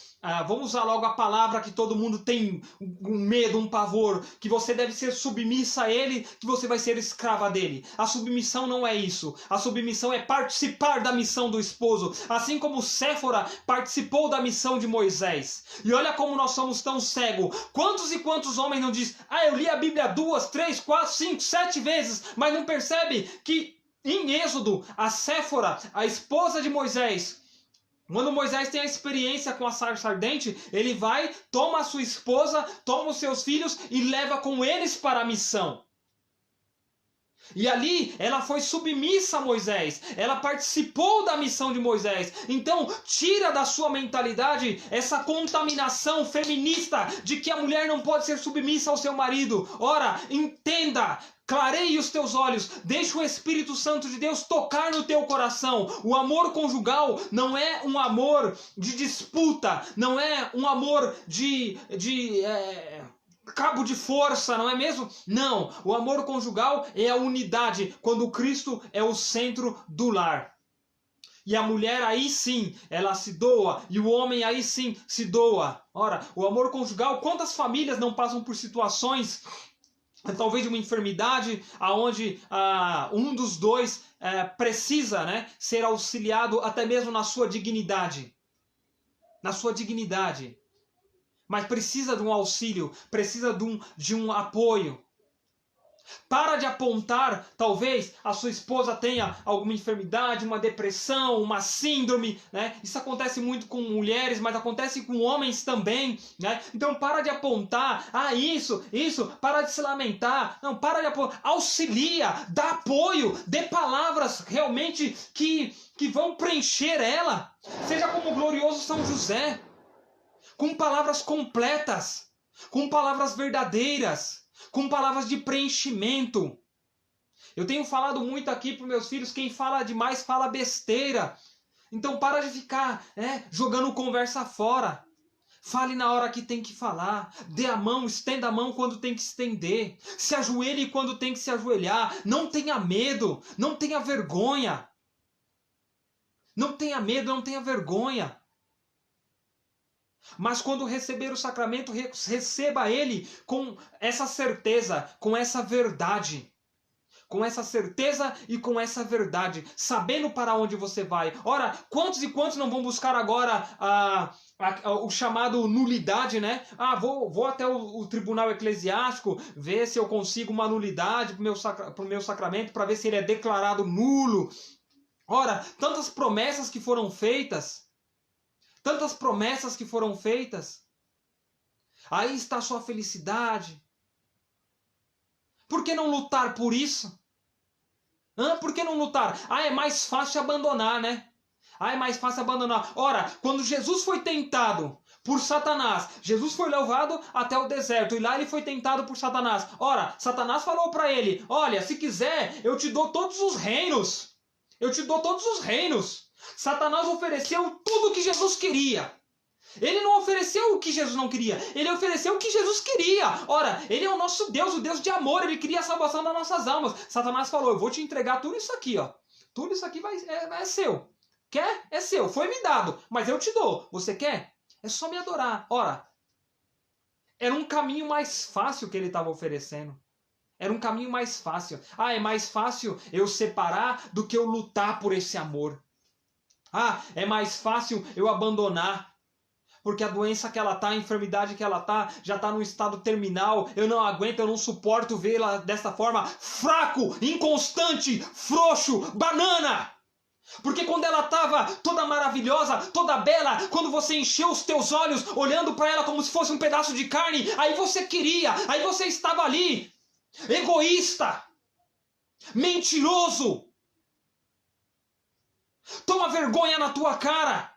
Vamos usar logo a palavra que todo mundo tem um medo, um pavor, que você deve ser submissa a ele, que você vai ser escrava dele. A submissão não é isso. A submissão é participar da missão do esposo, assim como Séfora participou da missão de Moisés. E olha como nós somos tão cegos. Quantos e quantos homens não dizem, eu li a Bíblia 2, 3, 4, 5, 7 vezes, mas não percebe que em Êxodo, a Séfora, a esposa de Moisés, quando Moisés tem a experiência com a sarça ardente, ele vai, toma a sua esposa, toma os seus filhos e leva com eles para a missão. E ali ela foi submissa a Moisés, ela participou da missão de Moisés. Então tira da sua mentalidade essa contaminação feminista de que a mulher não pode ser submissa ao seu marido. Ora, entenda, clareie os teus olhos, deixe o Espírito Santo de Deus tocar no teu coração. O amor conjugal não é um amor de disputa, não é um amor de cabo de força, não é mesmo? Não, o amor conjugal é a unidade, quando Cristo é o centro do lar. E a mulher aí sim, ela se doa, e o homem aí sim se doa. Ora, o amor conjugal, quantas famílias não passam por situações, talvez de uma enfermidade, aonde um dos dois precisa, né, ser auxiliado até mesmo na sua dignidade. Mas precisa de um auxílio, precisa de um apoio. Para de apontar, talvez a sua esposa tenha alguma enfermidade, uma depressão, uma síndrome, né? Isso acontece muito com mulheres, mas acontece com homens também, né? Então para de apontar, isso, para de se lamentar, não, para de apontar, auxilia, dá apoio, dê palavras realmente que vão preencher ela. Seja como o glorioso São José, com palavras completas, com palavras verdadeiras, com palavras de preenchimento. Eu tenho falado muito aqui para os meus filhos, quem fala demais fala besteira. Então para de ficar jogando conversa fora. Fale na hora que tem que falar. Dê a mão, estenda a mão quando tem que estender. Se ajoelhe quando tem que se ajoelhar. Não tenha medo, não tenha vergonha. Não tenha medo, não tenha vergonha. Mas quando receber o sacramento, receba ele com essa certeza, com essa verdade. Com essa certeza e com essa verdade, sabendo para onde você vai. Ora, quantos e quantos não vão buscar agora o chamado nulidade, né? Vou até o tribunal eclesiástico ver se eu consigo uma nulidade para o meu sacramento, para ver se ele é declarado nulo. Ora, tantas promessas que foram feitas, tantas promessas que foram feitas. Aí está a sua felicidade. Por que não lutar por isso? Por que não lutar? É mais fácil abandonar, né? É mais fácil abandonar. Ora, quando Jesus foi tentado por Satanás, Jesus foi levado até o deserto e lá ele foi tentado por Satanás. Ora, Satanás falou para ele: olha, se quiser, eu te dou todos os reinos. Eu te dou todos os reinos. Satanás ofereceu tudo o que Jesus queria. Ele não ofereceu o que Jesus não queria. Ele ofereceu o que Jesus queria. Ora, ele é o nosso Deus, o Deus de amor. Ele queria a salvação das nossas almas. Satanás falou: eu vou te entregar tudo isso aqui, ó. Tudo isso aqui é seu. Quer? É seu. Foi me dado. Mas eu te dou. Você quer? É só me adorar. Ora, era um caminho mais fácil que ele estava oferecendo. Era um caminho mais fácil. É mais fácil eu separar do que eu lutar por esse amor. É mais fácil eu abandonar. Porque a doença que ela tá, a enfermidade que ela tá, já tá no estado terminal. Eu não aguento, eu não suporto vê-la dessa forma. Fraco, inconstante, frouxo, banana. Porque quando ela estava toda maravilhosa, toda bela, quando você encheu os teus olhos olhando para ela como se fosse um pedaço de carne, aí você queria, aí você estava ali, egoísta, mentiroso. Toma vergonha na tua cara.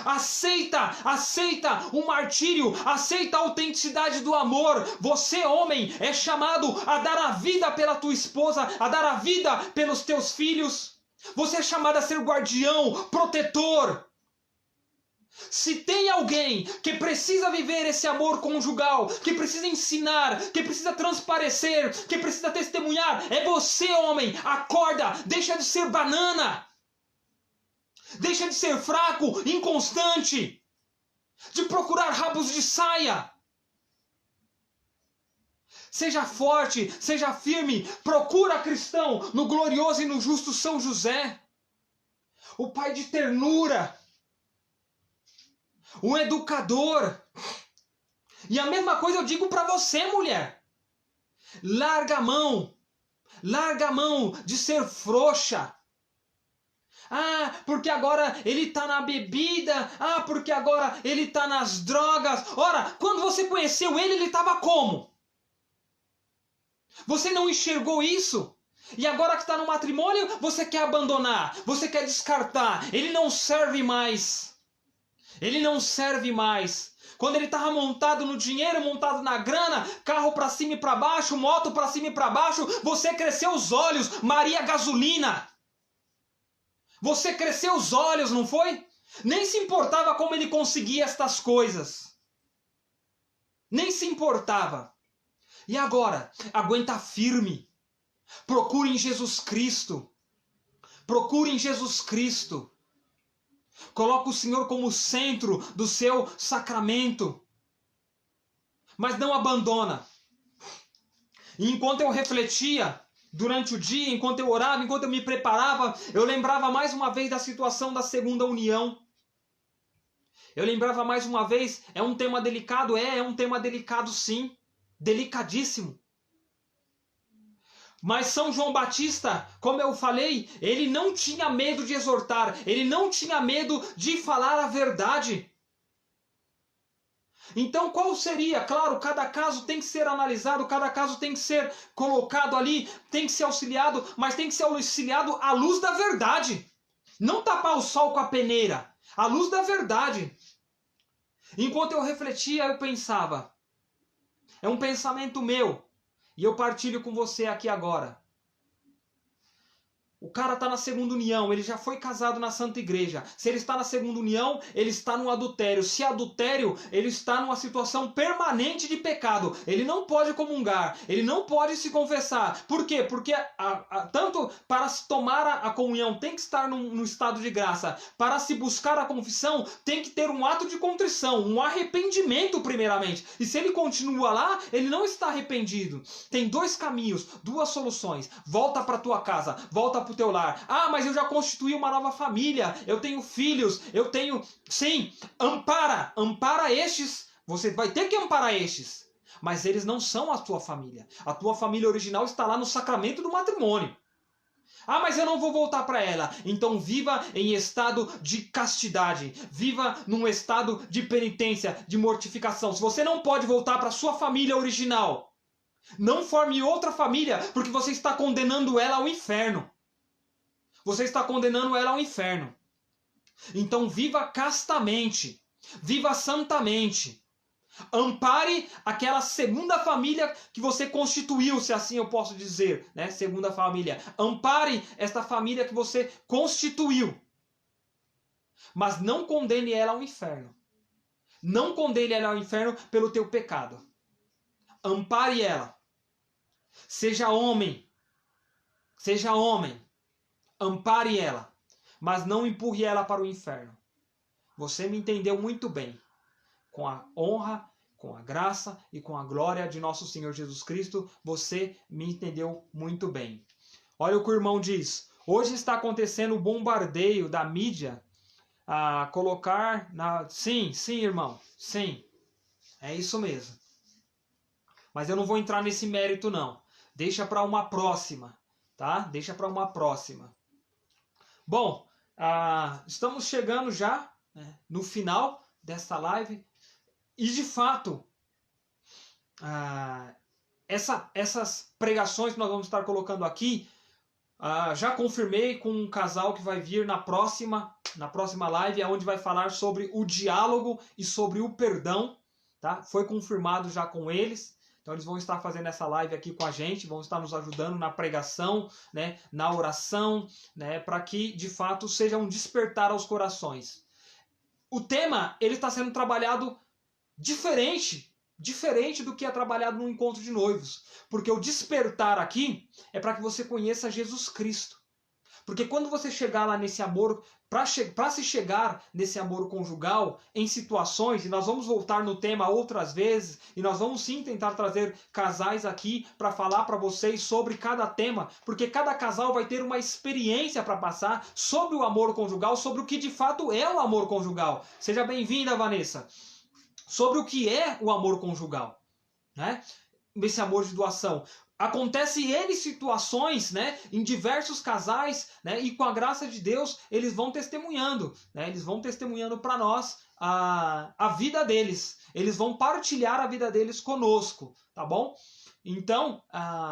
Aceita o martírio, aceita a autenticidade do amor. Você, homem, é chamado a dar a vida pela tua esposa, a dar a vida pelos teus filhos. Você é chamado a ser guardião, protetor. Se tem alguém que precisa viver esse amor conjugal, que precisa ensinar, que precisa transparecer, que precisa testemunhar, é você, homem. Acorda, deixa de ser banana. Deixa de ser fraco, inconstante, de procurar rabos de saia. Seja forte, seja firme, procura, cristão, no glorioso e no justo São José, o pai de ternura, o educador. E a mesma coisa eu digo para você, mulher. Larga a mão de ser frouxa. Porque agora ele está na bebida. Porque agora ele está nas drogas. Ora, quando você conheceu ele, ele estava como? Você não enxergou isso? E agora que está no matrimônio, você quer abandonar, você quer descartar. Ele não serve mais. Ele não serve mais. Quando ele estava montado no dinheiro, montado na grana, carro para cima e para baixo, moto para cima e para baixo, você cresceu os olhos, Maria Gasolina. Você cresceu os olhos, não foi? Nem se importava como ele conseguia estas coisas. Nem se importava. E agora? Aguenta firme. Procure em Jesus Cristo. Procure em Jesus Cristo. Coloque o Senhor como centro do seu sacramento. Mas não abandona. E enquanto eu refletia durante o dia, enquanto eu orava, enquanto eu me preparava, eu lembrava mais uma vez da situação da segunda união. Eu lembrava mais uma vez, é um tema delicado? É um tema delicado sim, delicadíssimo. Mas São João Batista, como eu falei, ele não tinha medo de exortar, ele não tinha medo de falar a verdade. Então qual seria? Claro, cada caso tem que ser analisado, cada caso tem que ser colocado ali, tem que ser auxiliado, mas tem que ser auxiliado à luz da verdade. Não tapar o sol com a peneira, à luz da verdade. Enquanto eu refletia, eu pensava, é um pensamento meu, e eu partilho com você aqui agora. O cara está na segunda união, ele já foi casado na Santa Igreja. Se ele está na segunda união, ele está no adultério. Se adultério, ele está numa situação permanente de pecado. Ele não pode comungar, ele não pode se confessar. Por quê? Porque tanto para se tomar a comunhão tem que estar no estado de graça. Para se buscar a confissão, tem que ter um ato de contrição, um arrependimento primeiramente. E se ele continua lá, ele não está arrependido. Tem dois caminhos, duas soluções. Volta para tua casa, volta para o teu lar. Ah, mas eu já constituí uma nova família, eu tenho filhos, eu tenho... Sim, ampara estes, você vai ter que amparar estes, mas eles não são a tua família. A tua família original está lá no sacramento do matrimônio. Ah, mas eu não vou voltar para ela. Então viva em estado de castidade. Viva num estado de penitência, de mortificação. Se você não pode voltar para sua família original, não forme outra família, porque você está condenando ela ao inferno. Você está condenando ela ao inferno. Então viva castamente. Viva santamente. Ampare aquela segunda família que você constituiu, se assim eu posso dizer, né? Segunda família. Ampare esta família que você constituiu. Mas não condene ela ao inferno. Não condene ela ao inferno pelo teu pecado. Ampare ela. Seja homem. Seja homem. Ampare ela, mas não empurre ela para o inferno. Você me entendeu muito bem. Com a honra, com a graça e com a glória de nosso Senhor Jesus Cristo, você me entendeu muito bem. Olha o que o irmão diz. Hoje está acontecendo o bombardeio da mídia a colocar na... Sim, irmão. Sim. É isso mesmo. Mas eu não vou entrar nesse mérito, não. Deixa para uma próxima, tá? Deixa para uma próxima. Bom, estamos chegando já, né, no final desta live. E de fato, essas pregações que nós vamos estar colocando aqui, já confirmei com um casal que vai vir na próxima live, onde vai falar sobre o diálogo e sobre o perdão. Tá? Foi confirmado já com eles. Então eles vão estar fazendo essa live aqui com a gente, vão estar nos ajudando na pregação, né, na oração, né, para que de fato seja um despertar aos corações. O tema ele está sendo trabalhado diferente do que é trabalhado no encontro de noivos. Porque o despertar aqui é para que você conheça Jesus Cristo. Porque quando você chegar lá nesse amor, para se chegar nesse amor conjugal, em situações, e nós vamos voltar no tema outras vezes, e nós vamos sim tentar trazer casais aqui para falar para vocês sobre cada tema, porque cada casal vai ter uma experiência para passar sobre o amor conjugal, sobre o que de fato é o amor conjugal. Seja bem-vinda, Vanessa. Sobre o que é o amor conjugal, né? Esse amor de doação. Acontece N situações, né, em diversos casais, né, e com a graça de Deus eles vão testemunhando, né, eles vão testemunhando para nós a vida deles. Eles vão partilhar a vida deles conosco, tá bom? Então,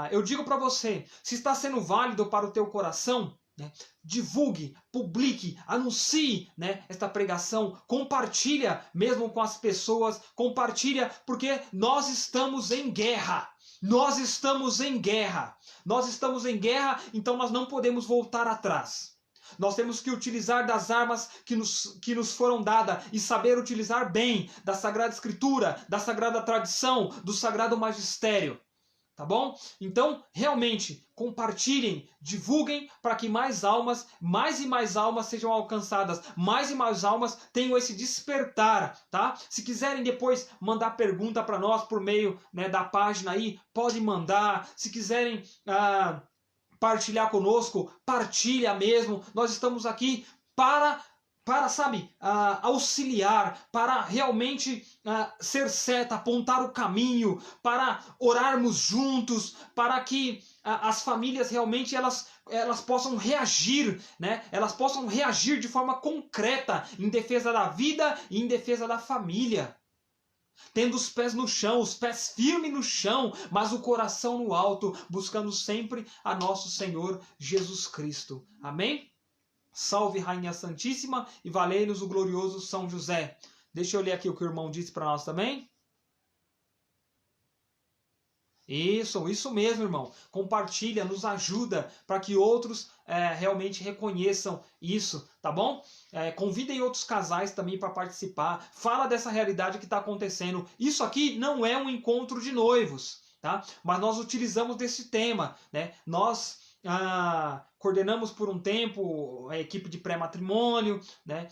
eu digo para você, se está sendo válido para o teu coração, né, divulgue, publique, anuncie, né, esta pregação, compartilha mesmo com as pessoas, compartilha porque nós estamos em guerra. Nós estamos em guerra. Nós estamos em guerra, então nós não podemos voltar atrás. Nós temos que utilizar das armas que nos foram dadas e saber utilizar bem da Sagrada Escritura, da Sagrada Tradição, do Sagrado Magistério. Tá bom? Então, realmente, compartilhem, divulguem para que mais e mais almas sejam alcançadas. Mais e mais almas tenham esse despertar, tá? Se quiserem depois mandar pergunta para nós por meio, né, da página aí, pode mandar. Se quiserem partilhar conosco, partilha mesmo. Nós estamos aqui para sabe, auxiliar, para realmente ser seta, apontar o caminho, para orarmos juntos, para que as famílias realmente elas possam reagir, né? Elas possam reagir de forma concreta em defesa da vida e em defesa da família. Tendo os pés no chão, os pés firmes no chão, mas o coração no alto, buscando sempre a nosso Senhor Jesus Cristo. Amém? Salve Rainha Santíssima e valei-nos o glorioso São José. Deixa eu ler aqui o que o irmão disse para nós também. Isso mesmo, irmão. Compartilha, nos ajuda para que outros realmente reconheçam isso, tá bom? Convidem outros casais também para participar. Fala dessa realidade que está acontecendo. Isso aqui não é um encontro de noivos, tá? Mas nós utilizamos desse tema, né? Nós coordenamos por um tempo a equipe de pré-matrimônio, né?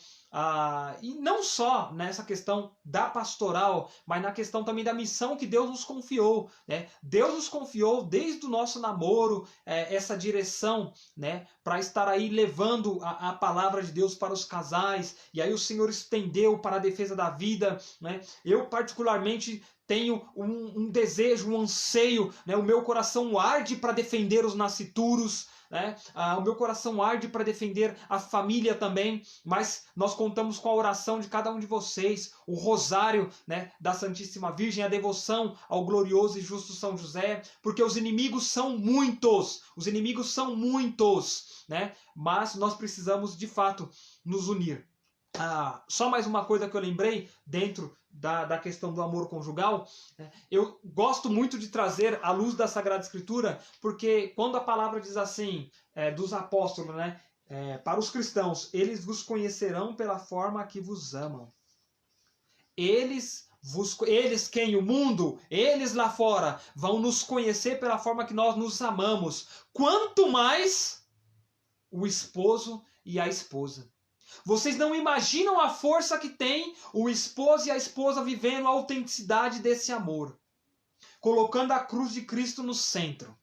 E não só nessa questão da pastoral, mas na questão também da missão que Deus nos confiou, né? Deus nos confiou desde o nosso namoro essa direção, né? Para estar aí levando a palavra de Deus para os casais, e aí o Senhor estendeu para a defesa da vida, né? Eu particularmente tenho um desejo, um anseio, né? O meu coração arde para defender os nascituros, né? O meu coração arde para defender a família também, mas nós contamos com a oração de cada um de vocês, o rosário, né, da Santíssima Virgem, a devoção ao glorioso e justo São José, porque os inimigos são muitos, né? Mas nós precisamos de fato nos unir. Só mais uma coisa que eu lembrei dentro da questão do amor conjugal, né? Eu gosto muito de trazer a luz da Sagrada Escritura, porque quando a palavra diz assim, dos apóstolos, né, para os cristãos, eles vos conhecerão pela forma que vos amam. Eles quem? O mundo, eles lá fora, vão nos conhecer pela forma que nós nos amamos. Quanto mais o esposo e a esposa. Vocês não imaginam a força que tem o esposo e a esposa vivendo a autenticidade desse amor, colocando a cruz de Cristo no centro.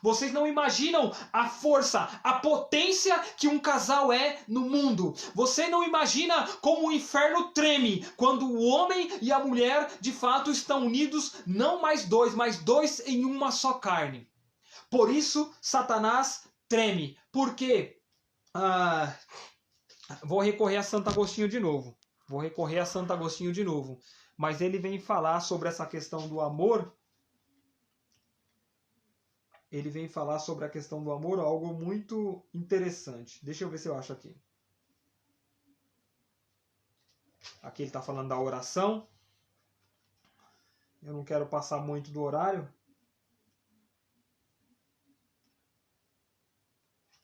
Vocês não imaginam a força, a potência que um casal é no mundo. Você não imagina como o inferno treme quando o homem e a mulher de fato estão unidos, não mais dois, mas dois em uma só carne. Por isso Satanás treme. Por quê? Vou recorrer a Santo Agostinho de novo. Mas ele vem falar sobre essa questão do amor. Ele vem falar sobre a questão do amor, algo muito interessante. Deixa eu ver se eu acho aqui. Aqui ele está falando da oração. Eu não quero passar muito do horário.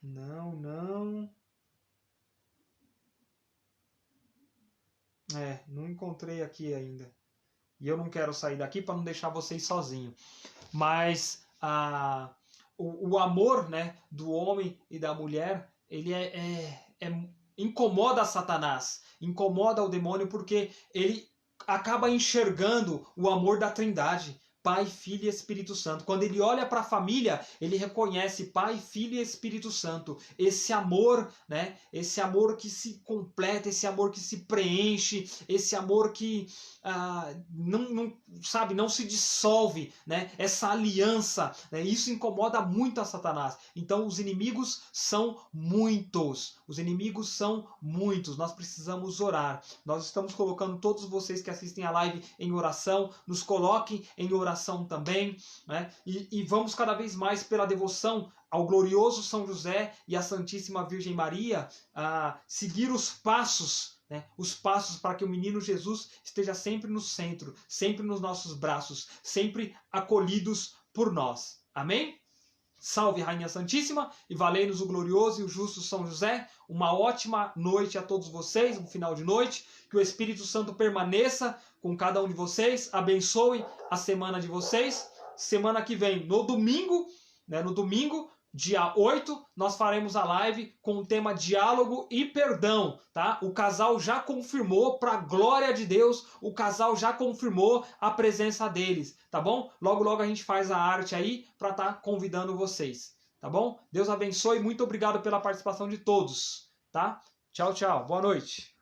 Não. Não encontrei aqui ainda. E eu não quero sair daqui para não deixar vocês sozinhos. Mas o amor, né, do homem e da mulher, ele incomoda Satanás, incomoda o demônio, porque ele acaba enxergando o amor da Trindade. Pai, Filho e Espírito Santo. Quando ele olha para a família, ele reconhece Pai, Filho e Espírito Santo. Esse amor, né? Esse amor que se completa, esse amor que se preenche, esse amor que não se dissolve, né? Essa aliança, né? Isso incomoda muito a Satanás. Então os inimigos são muitos. Nós precisamos orar. Nós estamos colocando todos vocês que assistem a live em oração. Nos coloquem em oração também, né? E vamos cada vez mais pela devoção ao glorioso São José e à Santíssima Virgem Maria seguir os passos, né? Os passos para que o menino Jesus esteja sempre no centro, sempre nos nossos braços, sempre acolhidos por nós. Amém? Salve, Rainha Santíssima, e valei-nos o glorioso e o justo São José. Uma ótima noite a todos vocês, um final de noite. Que o Espírito Santo permaneça com cada um de vocês, abençoe a semana de vocês. Semana que vem, no domingo, dia 8, nós faremos a live com o tema Diálogo e Perdão, tá? O casal já confirmou, para a glória de Deus, o casal já confirmou a presença deles, tá bom? Logo a gente faz a arte aí para estar convidando vocês, tá bom? Deus abençoe, muito obrigado pela participação de todos, tá? Tchau, boa noite.